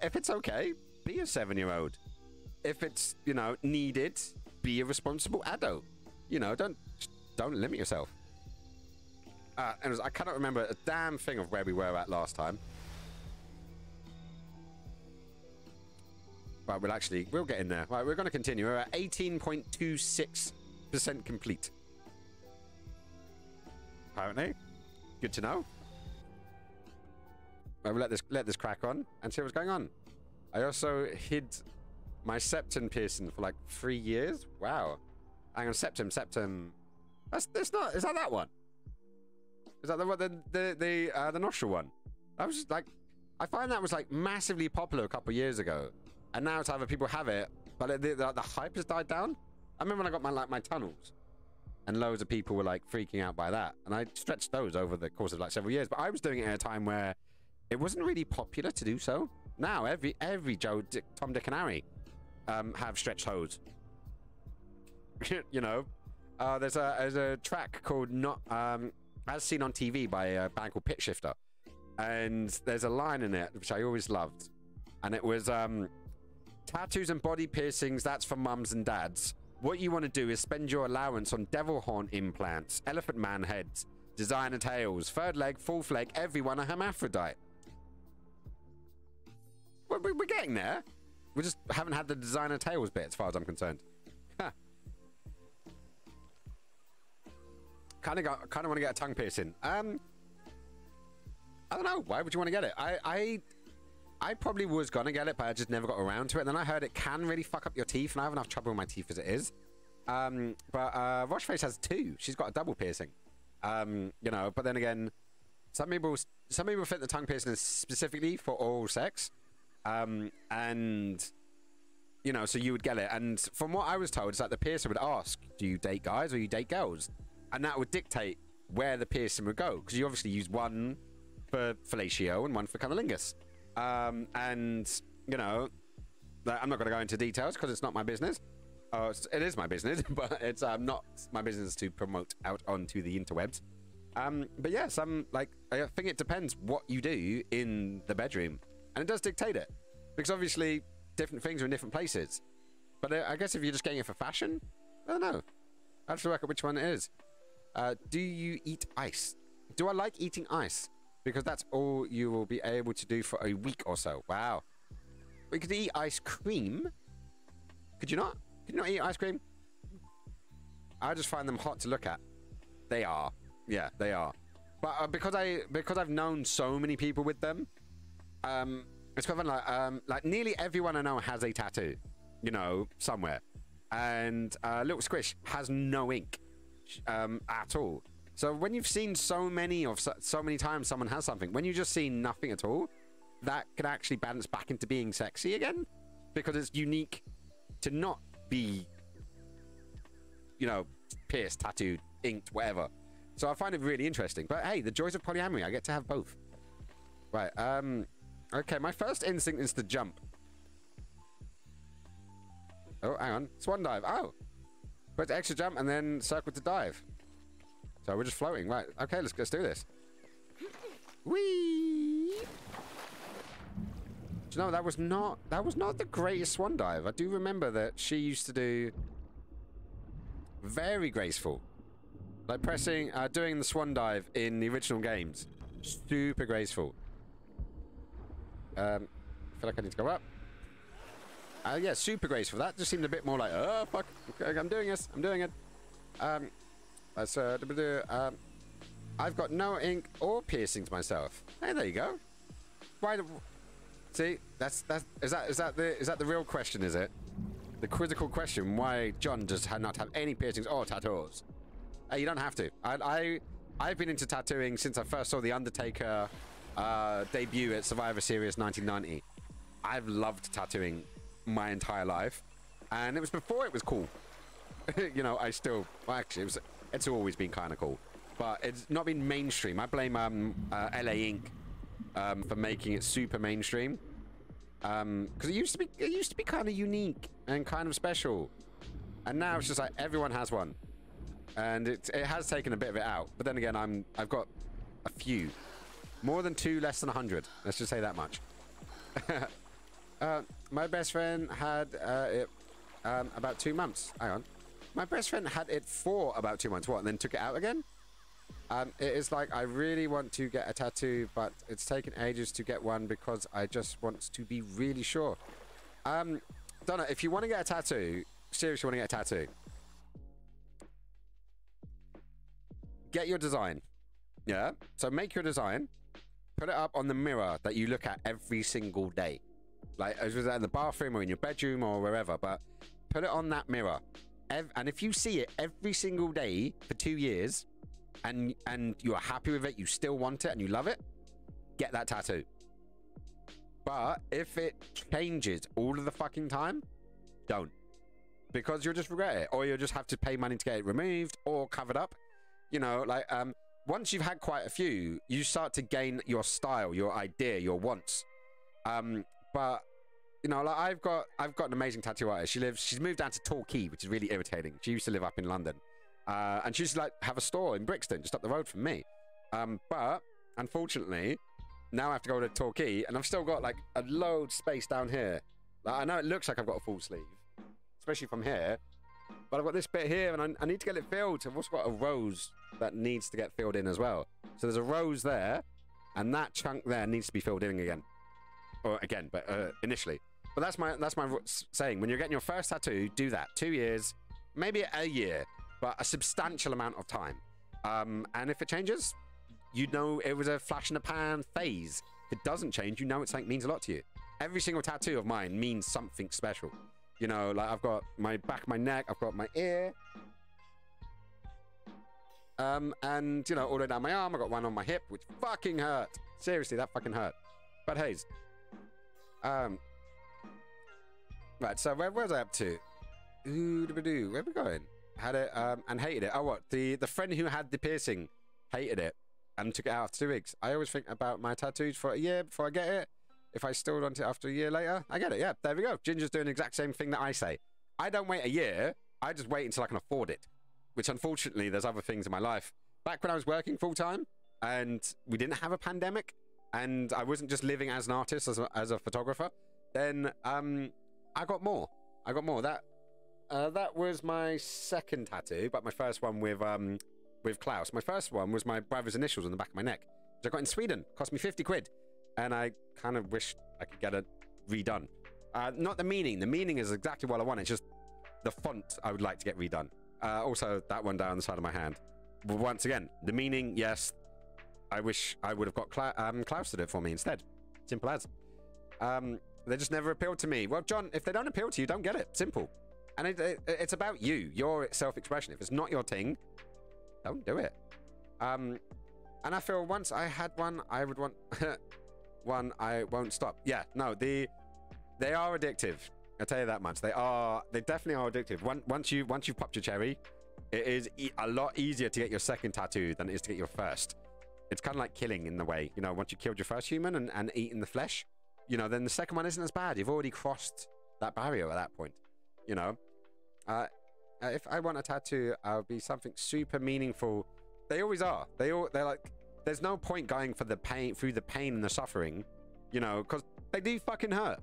it's okay, be a 7-year-old. If it's, you know, needed, be a responsible adult. You know, don't limit yourself. And I cannot remember a damn thing of where we were at last time. But we'll get in there. Right, we're going to continue. We're at 18.26% complete. Apparently. Good to know. Right, we'll let this crack on and see what's going on. I also hid my septum piercing for like 3 years. Wow. Hang on, septum. That's not. Is that one? Is that the nostril one? I was just like, I find that was like massively popular a couple of years ago, and now it's either people have it, but the hype has died down. I remember when I got my tunnels, and loads of people were like freaking out by that, and I stretched those over the course of like several years. But I was doing it at a time where it wasn't really popular to do so. Now every Joe, Dick, Tom, Dick, and Harry have stretched toes. You know, there's a track called Not As Seen on TV by a band called Pitch Shifter, and there's a line in it which I always loved, and it was tattoos and body piercings, that's for mums and dads. What you want to do is spend your allowance on devil horn implants, elephant man heads, designer tails, third leg, fourth leg, everyone a hermaphrodite. We're getting there. We just haven't had the designer tails bit as far as I'm concerned. Huh. Kind of want to get a tongue piercing. I don't know. Why would you want to get it? I probably was gonna get it, but I just never got around to it. And then I heard it can really fuck up your teeth, and I have enough trouble with my teeth as it is. But Rocheface has 2. She's got a double piercing. You know, but then again, some people think the tongue piercing is specifically for oral sex. And you know, so you would get it. And from what I was told, it's like the piercer would ask, "Do you date guys or you date girls?" And that would dictate where the piercing would go, because you obviously use one for fellatio and one for cunnilingus. And, you know, I'm not going to go into details because it's not my business. It is my business, but it's not my business to promote out onto the interwebs. But yeah, I think it depends what you do in the bedroom. And it does dictate it. Because obviously, different things are in different places. But I guess if you're just getting it for fashion, I don't know. I have to work out which one it is. Do you eat ice? Do I like eating ice? Because that's all you will be able to do for a week or so. Wow. We could eat ice cream. Could you not? Could you not eat ice cream? I just find them hot to look at. They are. Yeah, they are. But because I've known so many people with them, it's quite fun. Like nearly everyone I know has a tattoo, you know, somewhere. And Little Squish has no ink at all. So when you've seen so many times someone has something, when you just see nothing at all, that can actually balance back into being sexy again, because it's unique to not be, you know, pierced, tattooed, inked, whatever. So I find it really interesting. But hey, the joys of polyamory, I get to have both. Right, okay, my first instinct is to jump. Oh, hang on. Swan dive. Oh. Press extra jump and then circle to dive. So we're just floating. Right, okay, let's do this. Whee! Do you know, that was not the greatest swan dive. I do remember that she used to do very graceful. Like pressing, doing the swan dive in the original games. Super graceful. I feel like I need to go up. Yeah, super graceful. That just seemed a bit more like, oh, fuck. Okay, I'm doing this. I'm doing it. I've got no ink or piercings myself. Hey, there you go. Why? See, is that the real question? Is it the quizzical question? Why John does not have any piercings or tattoos? Hey, you don't have to. I've been into tattooing since I first saw the Undertaker debut at Survivor Series 1990. I've loved tattooing my entire life, and it was before it was cool. You know, actually, it's always been kind of cool, but it's not been mainstream. I blame LA Ink for making it super mainstream, because it used to be kind of unique and kind of special, and now it's just like everyone has one, and it has taken a bit of it out. But then again, I've got a few, more than 2, less than 100. Let's just say that much. My best friend had it about 2 months. Hang on. My best friend had it for about 2 months. What? And then took it out again? It is like, I really want to get a tattoo, but it's taken ages to get one because I just want to be really sure. Donna, if you want to get a tattoo, seriously want to get a tattoo, get your design. Yeah? So make your design, put it up on the mirror that you look at every single day. Like, as was in the bathroom or in your bedroom or wherever, but put it on that mirror. And if you see it every single day for 2 years, and you're happy with it, you still want it, and you love it, get that tattoo. But if it changes all of the fucking time, don't. Because you'll just regret it, or you'll just have to pay money to get it removed or covered up. You know, like, once you've had quite a few, you start to gain your style, your idea, your wants. But you know, like I've got an amazing tattoo artist. She's moved down to Torquay, which is really irritating. She used to live up in London, and she used to like have a store in Brixton, just up the road from me. But unfortunately, now I have to go to Torquay, and I've still got like a load space down here. Like, I know it looks like I've got a full sleeve, especially from here, but I've got this bit here, and I need to get it filled. I've also got a rose that needs to get filled in as well. So there's a rose there, and that chunk there needs to be filled in again. Or again, but initially. But that's my saying. When you're getting your first tattoo, do that. 2 years, maybe a year, but a substantial amount of time. And if it changes, you know it was a flash in the pan phase. If it doesn't change, you know it's something means a lot to you. Every single tattoo of mine means something special. You know, like I've got my back of my neck, I've got my ear. And, you know, all the way down my arm, I got one on my hip, which fucking hurt. Seriously, that fucking hurt. But hey, right, so where was I up to? Where we going? Had it, and hated it. Oh, what? The friend who had the piercing hated it and took it out after 2 weeks. I always think about my tattoos for a year before I get it. If I still want it after a year later, I get it. Yeah, there we go. Ginger's doing the exact same thing that I say. I don't wait a year. I just wait until I can afford it, which unfortunately there's other things in my life. Back when I was working full time and we didn't have a pandemic, and I wasn't just living as an artist, as a photographer, then I got more. That was my second tattoo, but my first one with Klaus. My first one was my brother's initials on the back of my neck, which I got in Sweden. Cost me 50 quid. And I kind of wished I could get it redone. Not the meaning. The meaning is exactly what I want. It's just the font I would like to get redone. Also, that one down the side of my hand. But once again, the meaning, yes. I wish I would have got Klaus to do it for me instead. Simple as. They just never appealed to me. Well, John, if they don't appeal to you, don't get it. Simple. And it's about you, your self-expression. If it's not your thing, don't do it. And I feel once I had one, I would want one. I won't stop. Yeah, no, they are addictive. I'll tell you that much. They definitely are addictive. Once you've popped your cherry, it is a lot easier to get your second tattoo than it is to get your first. It's kind of like killing in the way, you know, once you killed your first human and eaten the flesh, you know, then the second one isn't as bad. You've already crossed that barrier at that point, you know. If I want a tattoo, I'll be something super meaningful. They always are. They're like, there's no point going for the pain, through the pain and the suffering, you know, because they do fucking hurt.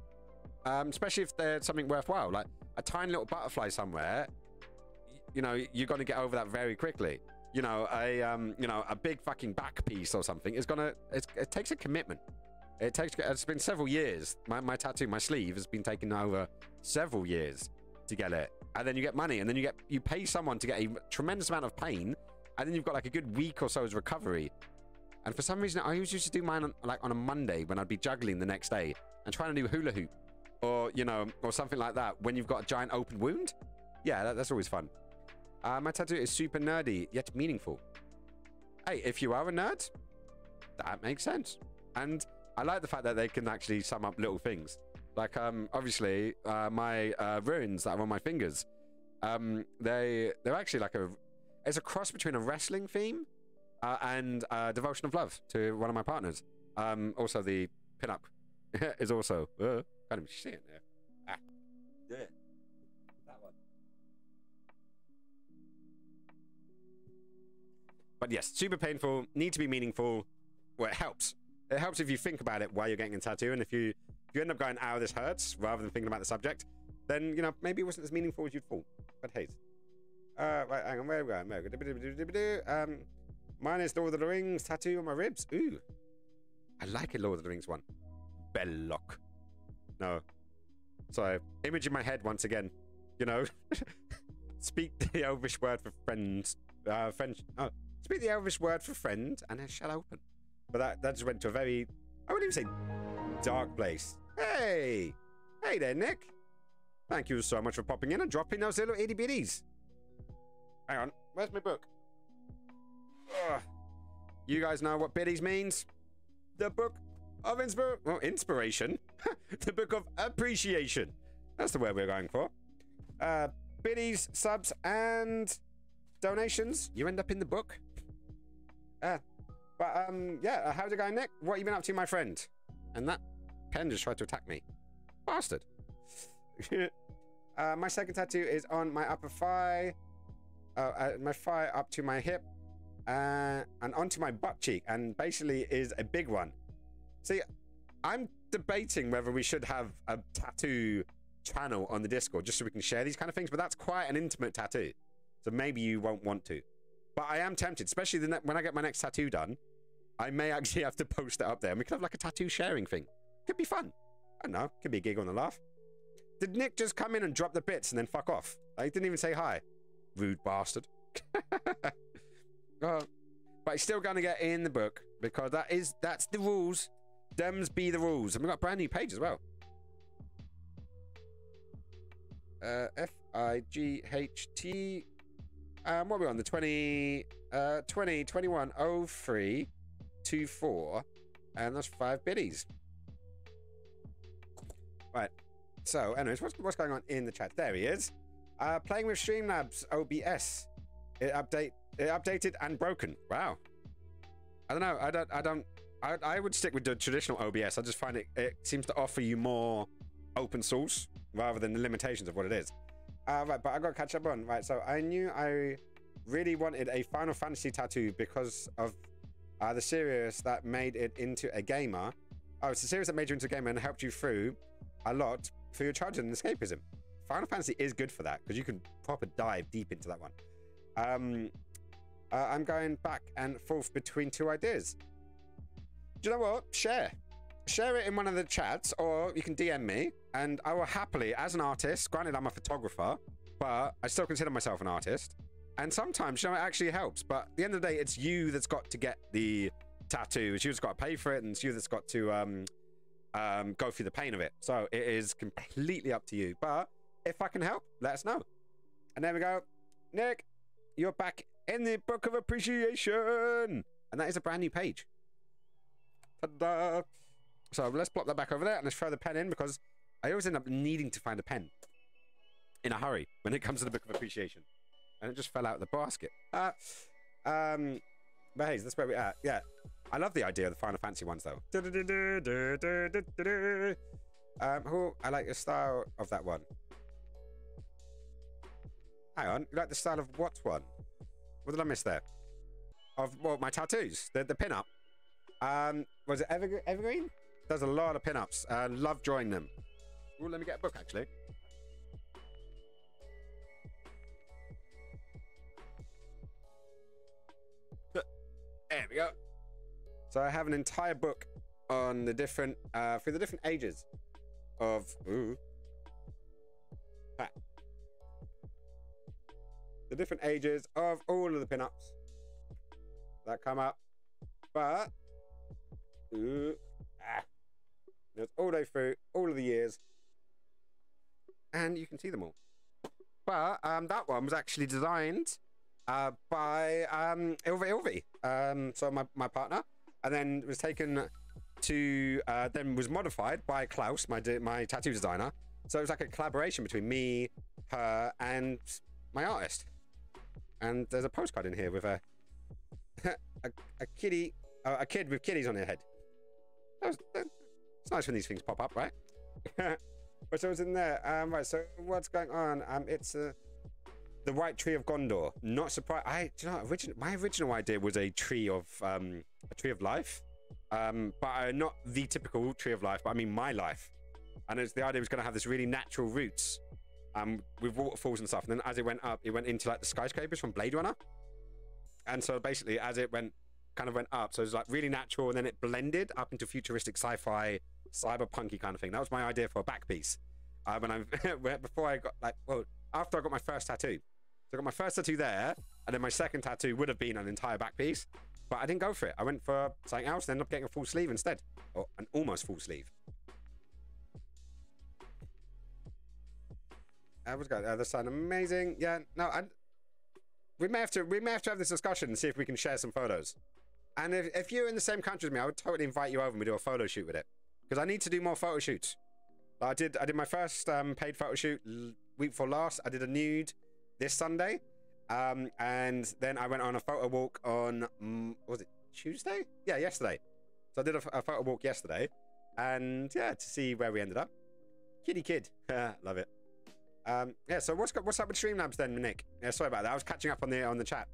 Especially if they're something worthwhile, like a tiny little butterfly somewhere, you know, you're going to get over that very quickly. You know, a big fucking back piece or something is it takes a commitment. It's been several years. My tattoo, my sleeve has been taken over several years to get it. And then you get money, and then you pay someone to get a tremendous amount of pain, and then you've got like a good week or so's recovery. And for some reason, I always used to do mine on a Monday when I'd be juggling the next day and trying to do hula hoop, or you know, or something like that when you've got a giant open wound. Yeah, that's always fun. My tattoo is super nerdy yet meaningful. Hey, if you are a nerd, that makes sense. And I like the fact that they can actually sum up little things. Like, obviously, my runes that are on my fingers, they're actually like it's a cross between a wrestling theme and devotion of love to one of my partners. Also, the pinup is also, can't even see it there. Ah, yeah. That one. But yes, super painful, need to be meaningful. Well, it helps. It helps if you think about it while you're getting a tattoo, and if you end up going, "Ow, this hurts," rather than thinking about the subject, then you know maybe it wasn't as meaningful as you'd thought. But hey, right, hang on, where are we going? Mine is Lord of the Rings tattoo on my ribs. Ooh, I like a Lord of the Rings one. Belloc. No, sorry, image in my head once again. You know, speak the Elvish word for friends. French. Oh, speak the Elvish word for friend, and it shall open. But that just went to a very, I wouldn't even say dark place. Hey there, Nick. Thank you so much for popping in and dropping those little itty bitties. Hang on, where's my book? Ugh. You guys know what biddies means? The book of inspiration. The book of appreciation. That's the word we're going for. Biddies, subs, and donations. You end up in the book. Yeah, how's it going, Nick? What have you been up to, my friend? And that pen just tried to attack me. Bastard. My second tattoo is on my upper thigh. My thigh up to my hip. And onto my butt cheek. And basically is a big one. See, I'm debating whether we should have a tattoo channel on the Discord just so we can share these kind of things. But that's quite an intimate tattoo. So maybe you won't want to. But I am tempted, especially when I get my next tattoo done. I may actually have to post it up there. And we could have like a tattoo sharing thing. Could be fun. I don't know. Could be a gig on the laugh. Did Nick just come in and drop the bits and then fuck off? He didn't even say hi. Rude bastard. But he's still going to get in the book because that's the rules. Dems be the rules. And we've got a brand new page as well. FIGHT. What are we on? The 210324, and that's 5 biddies. Right. So, anyways, what's going on in the chat? There he is. Playing with Streamlabs OBS. It updated and broken. Wow. I don't know. I would stick with the traditional OBS. I just find it seems to offer you more open source rather than the limitations of what it is. Right, but I got to catch up on. Right, so I knew I really wanted a Final Fantasy tattoo because of the series that made it into a gamer. Oh, it's the series that made you into a gamer and helped you through a lot for your childhood and escapism. Final Fantasy is good for that because you can proper dive deep into that one. I'm going back and forth between two ideas. Do you know what? Share it in one of the chats, or you can DM me, and I will happily, as an artist, granted I'm a photographer, but I still consider myself an artist, and sometimes, you know, it actually helps, but at the end of the day, it's you that's got to get the tattoo. She was got to pay for it, and she was got to go through the pain of it. So it is completely up to you. But if I can help, let us know. And there we go. Nick, you're back in the Book of Appreciation. And that is a brand new page. Ta-da! So let's plop that back over there and let's throw the pen in, because I always end up needing to find a pen in a hurry when it comes to the Book of Appreciation. And it just fell out of the basket. But hey, that's where we're at. Yeah. I love the idea of the Final Fantasy ones, though. I like the style of that one. Hang on. You like the style of what one? What did I miss there? Of, well, my tattoos. The pin-up. Was it Evergreen? Does a lot of pin-ups. Love drawing them. Ooh, let me get a book, actually. There we go. So I have an entire book on the different, for the different ages of, the different ages of all of the pin-ups that come up. But, there's all the way through, all of the years, and you can see them all. But that one was actually designed by Ilvi, so my partner, and then was taken to, then was modified by Klaus, my tattoo designer. So it was like a collaboration between me, her, and my artist. And there's a postcard in here with a kitty, a kid with kitties on their head. It's nice when these things pop up, right? But so it's in there. Right, so what's going on? It's the White Tree of Gondor. Not surprised. Do you know, my original idea was a tree of life, but not the typical tree of life. But I mean my life, and it's the idea was going to have this really natural roots, with waterfalls and stuff. And then as it went up, it went into like the skyscrapers from Blade Runner. And so basically, as it went up, so it was like really natural, and then it blended up into futuristic sci-fi, cyberpunky kind of thing. That was my idea for a back piece. Before I got after I got my first tattoo. So I got my first tattoo there, and then my second tattoo would have been an entire back piece, but I didn't go for it. I went for something else and ended up getting a full sleeve instead, or an almost full sleeve. That was good. That sound amazing. Yeah, no, we may have to have this discussion and see if we can share some photos. And if you're in the same country as me, I would totally invite you over and we do a photo shoot with it, because I need to do more photo shoots. I did my first paid photo shoot week before last. I did a nude this Sunday, and then I went on a photo walk on was it Tuesday? Yeah, yesterday. So I did a photo walk yesterday, and yeah, to see where we ended up. Kitty kid, love it. Yeah. So what's up with Streamlabs then, Nick? Yeah, sorry about that. I was catching up on the chat.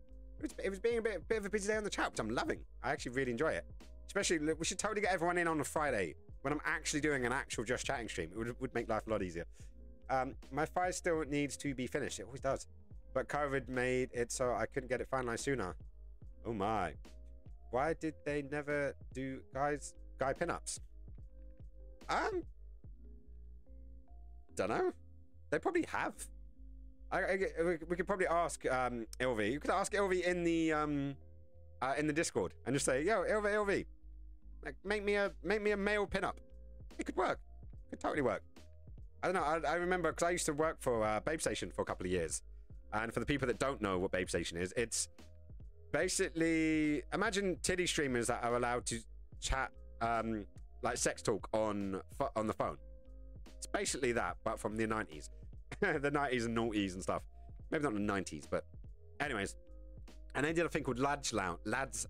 It was being a bit of a busy day on the chat, which I'm loving. I actually really enjoy it. Especially, we should totally get everyone in on a Friday when I'm actually doing an actual Just Chatting stream. It would make life a lot easier. My file still needs to be finished. It always does. But COVID made it so I couldn't get it finalized sooner. Oh my. Why did they never do guy pinups? Dunno. They probably have. We could probably ask Ilvi. You could ask Ilvi in the Discord and just say, "Yo, Ilvi, like make me a male pinup." It could work. It could totally work. I don't know. I remember because I used to work for Babe Station for a couple of years, and for the people that don't know what Babe Station is, it's basically imagine titty streamers that are allowed to chat like sex talk on the phone. It's basically that, but from the 90s. The 90s and noughties and stuff. Maybe not the 90s, but anyways. And they did a thing called Lads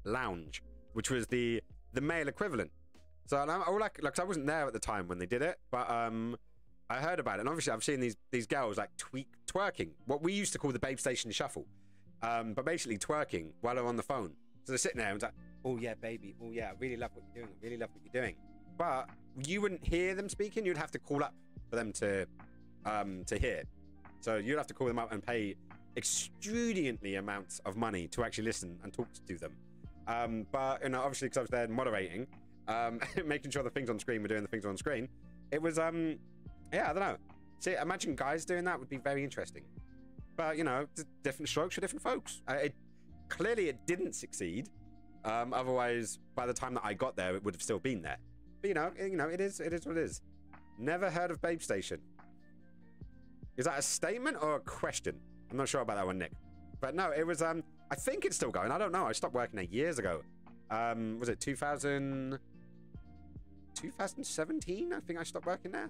Lounge, which was the male equivalent. So I wasn't there at the time when they did it, but I heard about it, and obviously I've seen these girls like twerking, what we used to call the Babe Station shuffle, but basically twerking while they're on the phone. So they're sitting there and it's like, "Oh yeah, baby, oh yeah, I really love what you're doing. I really love what you're doing." But you wouldn't hear them speaking. You'd have to call up for them to hear. So you'd have to call them up and pay extravagantly amounts of money to actually listen and talk to them. But obviously because I was there moderating, making sure the things on screen were doing the things on screen, it was yeah, I don't know. See, imagine guys doing that would be very interesting. But different strokes for different folks. Clearly it didn't succeed, Otherwise, by the time that I got there, it would have still been there. But it is what it is. Never heard of Babe Station. Is that a statement or a question? I'm not sure about that one, Nick. But no, it was, I think it's still going. I don't know. I stopped working there years ago. Was it 2017? I think I stopped working there.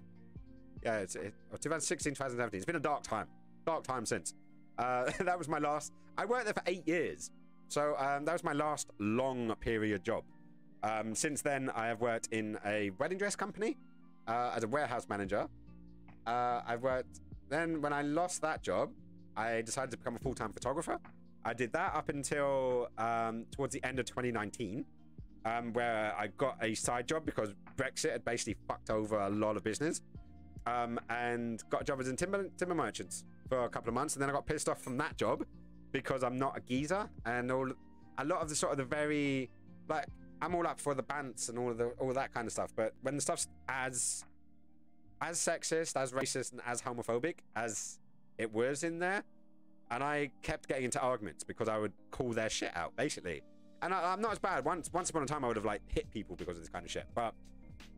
Yeah, it's 2016, 2017. It's been a dark time. Dark time since. That was my last. I worked there for 8 years. So that was my last long period job. Since then, I have worked in a wedding dress company as a warehouse manager. I've worked. Then when I lost that job, I decided to become a full-time photographer. I did that up until towards the end of 2019, where I got a side job because Brexit had basically fucked over a lot of business, and got a job as a timber merchants for a couple of months, and then I got pissed off from that job because I'm not a geezer, and a lot of the sort of the very, like, I'm all up for the bants and all that kind of stuff, but when the stuff's as sexist, as racist, and as homophobic as it was in there, and I kept getting into arguments because I would call their shit out, basically. And I'm not as bad. Once upon a time, I would have, like, hit people because of this kind of shit. But,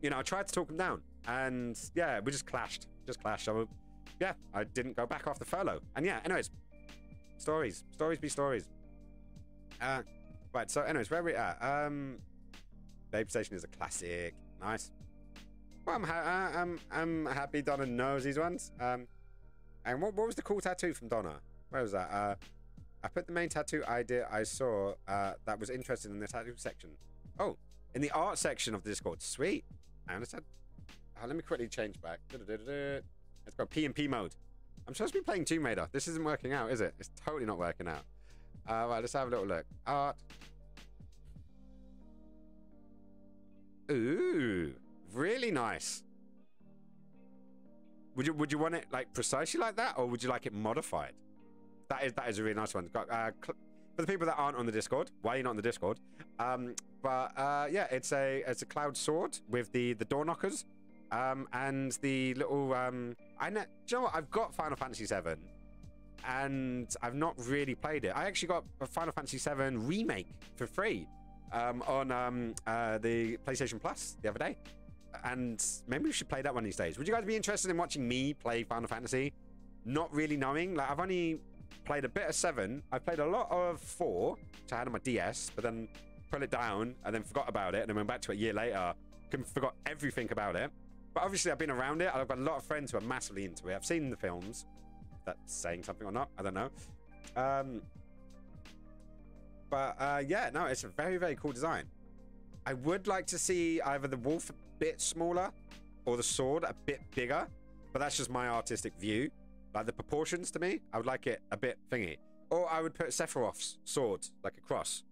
I tried to talk them down. And, yeah, we just clashed. So, yeah, I didn't go back after furlough. And, yeah, anyways. Stories. Stories be stories. Right, so, anyways, where are we at? Babe Station is a classic. Nice. Well, I'm happy Donna knows these ones. And what was the cool tattoo from Donna? Where was that? I put the main tattoo idea I saw that was interested in the tattoo section. Oh, in the art section of the Discord. Sweet. I understand. Let me quickly change back. Let's go P&P mode. I'm supposed to be playing Tomb Raider. This isn't working out, is it? It's totally not working out. Right, let's have a little look. Art. Ooh, really nice. Would you want it like precisely like that, or would you like it modified? That is a really nice one. For the people that aren't on the Discord, why are you not on the Discord? Yeah, it's a cloud sword with the door knockers, and the little do you know what? I've got Final Fantasy VII, and I've not really played it. I actually got a Final Fantasy VII remake for free on the PlayStation Plus the other day. And maybe we should play that one these days. Would you guys be interested in watching me play Final Fantasy? Not really knowing. Like, I've only played a bit of 7. I've played a lot of 4, which I had on my DS, but then put it down and then forgot about it, and then went back to it a year later. Forgot everything about it. But obviously, I've been around it. I've got a lot of friends who are massively into it. I've seen the films. If that's saying something or not, I don't know. Yeah, no, it's a very, very cool design. I would like to see either the wolf a bit smaller or the sword a bit bigger, but that's just my artistic view. Like the proportions to me, I would like it a bit thingy. Or I would put Sephiroth's sword like a cross.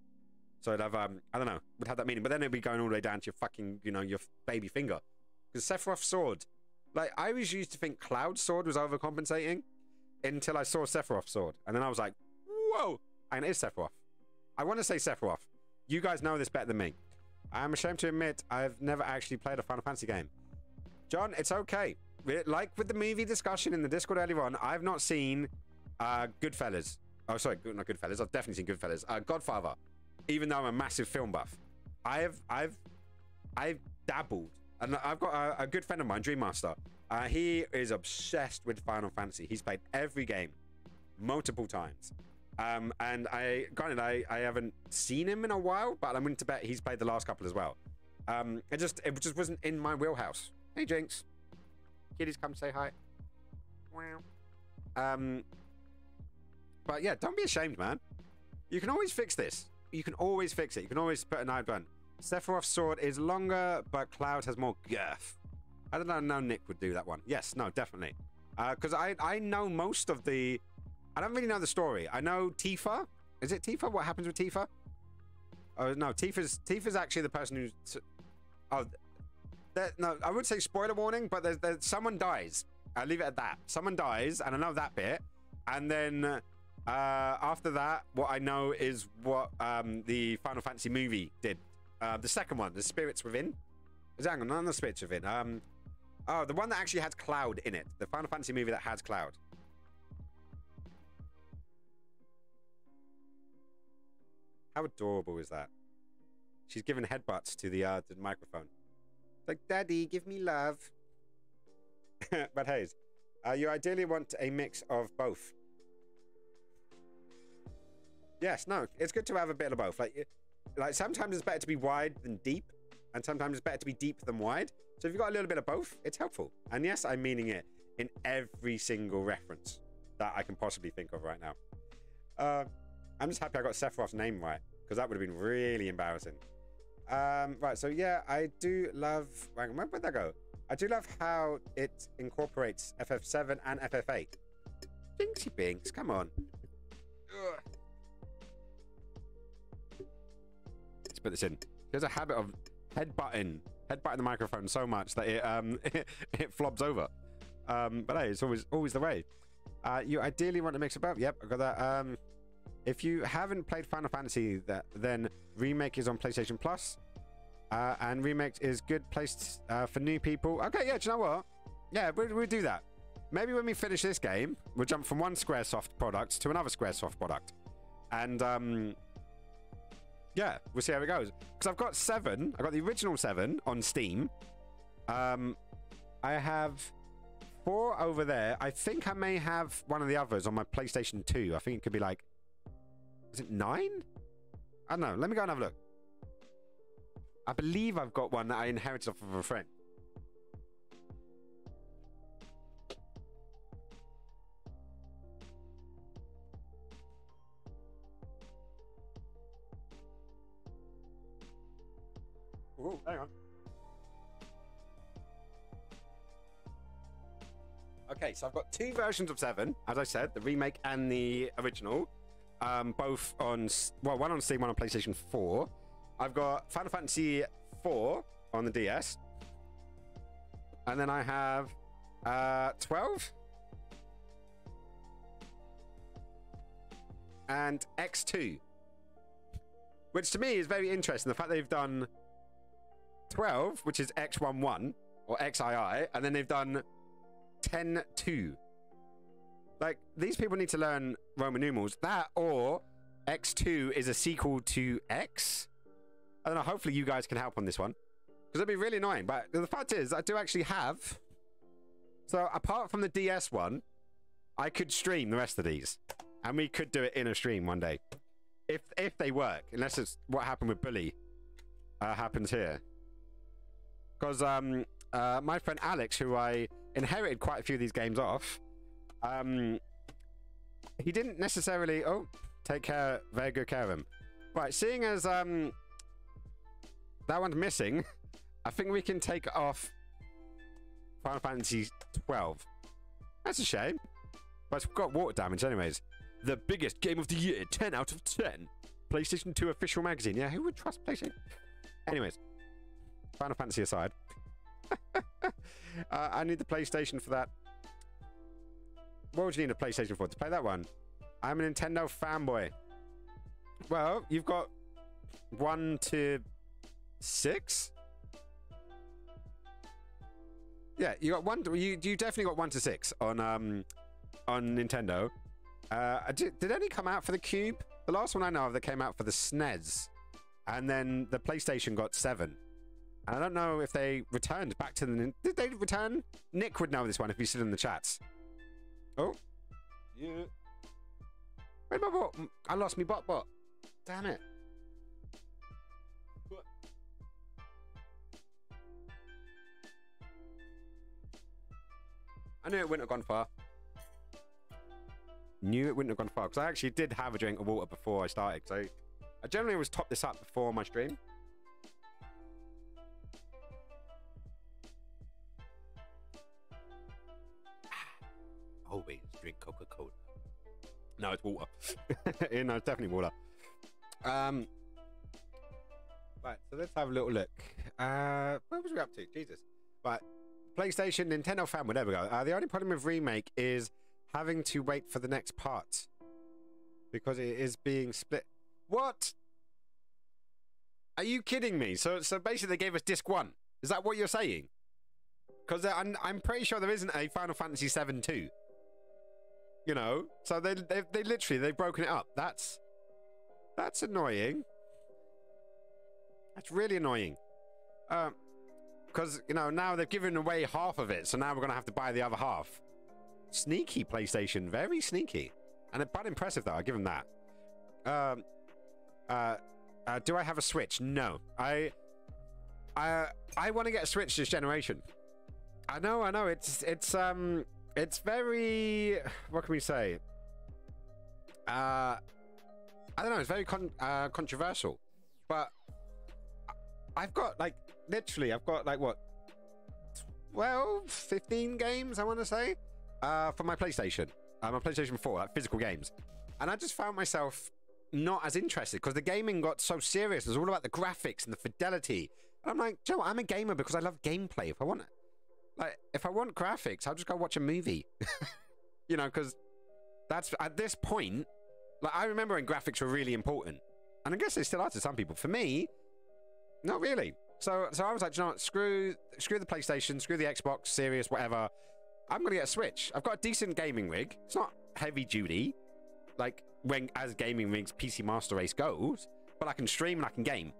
So it'd have, I don't know, would have that meaning. But then it'd be going all the way down to your fucking, your baby finger. Because Sephiroth's sword, like, I always used to think Cloud's sword was overcompensating until I saw Sephiroth's sword. And then I was like, whoa, and it is Sephiroth. I want to say Sephiroth. You guys know this better than me. I'm ashamed to admit I've never actually played a Final Fantasy game. John, it's okay. Like with the movie discussion in the Discord earlier on, I've not seen Goodfellas. Oh, sorry, not Goodfellas. I've definitely seen Goodfellas. Godfather. Even though I'm a massive film buff, I've dabbled, and I've got a good friend of mine, Dream Master. He is obsessed with Final Fantasy. He's played every game multiple times. And I haven't seen him in a while, but I'm willing to bet he's played the last couple as well. It just wasn't in my wheelhouse. Hey, Jinx. Kitties, come say hi. Wow. But yeah, don't be ashamed, man. You can always fix this. You can always fix it. You can always put an eye button. Sephiroth's sword is longer, but Cloud has more girth. I don't know Nick would do that one. Yes, no, definitely. Because I know most of the... I don't really know the story. I know Tifa. Is it Tifa? What happens with Tifa? Oh, no. Tifa's actually the person who's... Oh, no, I would say spoiler warning, but there's someone dies. I'll leave it at that. Someone dies, and I know that bit. And then after that, what I know is what the Final Fantasy movie did. The second one, The Spirits Within. Hang on, none of the Spirits Within. Oh, the one that actually has Cloud in it. The Final Fantasy movie that has Cloud. How adorable is that? She's giving headbutts to the microphone. It's like, Daddy, give me love. But Hayes, you ideally want a mix of both. Yes, no, it's good to have a bit of both. Like sometimes it's better to be wide than deep, and sometimes it's better to be deep than wide. So if you've got a little bit of both, it's helpful. And yes, I'm meaning it in every single reference that I can possibly think of right now. I'm just happy I got Sephiroth's name right, because that would have been really embarrassing. Right, so yeah, I do love... Where'd that go? I do love how it incorporates FF7 and FF8. Binksy Binks, come on. Ugh. Let's put this in. There's a habit of headbutting the microphone so much that it it flobs over. But hey, it's always the way. You ideally want to mix it both. Yep, I got that. If you haven't played Final Fantasy, then Remake is on PlayStation Plus. And Remake is good place for new people. Okay, yeah, do you know what? Yeah, we'll do that. Maybe when we finish this game, we'll jump from one Squaresoft product to another Squaresoft product. And, yeah, we'll see how it goes. Because I've got 7. I got the original 7 on Steam. I have 4 over there. I think I may have one of the others on my PlayStation 2. I think it could be like... Is it 9? I don't know. Let me go and have a look. I believe I've got one that I inherited off of a friend. Ooh, hang on. Okay, so I've got 2 versions of 7, as I said, the remake and the original. Both on, well, one on Steam, one on PlayStation 4. I've got Final Fantasy 4 on the DS. And then I have 12. And X2. Which to me is very interesting. The fact they've done 12, which is X11, or XII, and then they've done 10-2. Like, these people need to learn Roman numerals. That or X2 is a sequel to X. I don't know, hopefully you guys can help on this one. Because it'd be really annoying. But the fact is, I do actually have... So, apart from the DS one, I could stream the rest of these. And we could do it in a stream one day. If they work. Unless it's what happened with Bully happens here. Because my friend Alex, who I inherited quite a few of these games off... he didn't necessarily take very good care of him. Right, seeing as that one's missing, I think we can take off Final Fantasy 12. That's a shame, but it's got water damage anyways. The biggest game of the year, 10 out of 10. PlayStation 2 official magazine. Yeah, who would trust PlayStation? Anyways, Final Fantasy aside, I need the PlayStation for that. What would you need a PlayStation for? To play that one? I'm a Nintendo fanboy. Well, you've got 1 to 6? Yeah, you got 1 to, you definitely got 1 to 6 on Nintendo. Did any come out for the Cube? The last one I know of that came out for the SNES. And then the PlayStation got 7. And I don't know if they returned back to the... Did they return? Nick would know this one if he's still in the chats. Oh. Yeah. Where'd my bot? I lost my bot. Damn it. I knew it wouldn't have gone far. Knew it wouldn't have gone far. Because I actually did have a drink of water before I started. So I generally always top this up before my stream. Always drink Coca-Cola. No, it's water. Yeah, no, it's definitely water. Right, so let's have a little look. Where was we up to? Jesus. Right, PlayStation, Nintendo fan, whatever we go. The only problem with Remake is having to wait for the next part. Because it is being split. What? Are you kidding me? So basically they gave us disc 1. Is that what you're saying? Because I'm pretty sure there isn't a Final Fantasy 7-2. You know, so they literally, they've broken it up. That's annoying. That's really annoying. Because, you know, now they've given away half of it, so now we're going to have to buy the other half. Sneaky PlayStation, very sneaky. And but impressive, though, I'll give them that. Do I have a Switch? No. I want to get a Switch this generation. I know. It's very... What can we say? I don't know, it's very controversial. But I've got, like, literally, I've got, like, what? 12, 15 games, I want to say, for my PlayStation. My PlayStation 4, like, physical games. And I just found myself not as interested because the gaming got so serious. It was all about the graphics and the fidelity. And I'm like, Joe, I'm a gamer because I love gameplay. If I want graphics, I'll just go watch a movie. You know, because that's, at this point, like, I remember when graphics were really important. And I guess they still are to some people. For me, not really. So I was like, you know what, screw the PlayStation, screw the Xbox, Series, whatever. I'm going to get a Switch. I've got a decent gaming rig. It's not heavy duty, like as gaming rigs PC Master Race goes, but I can stream and I can game.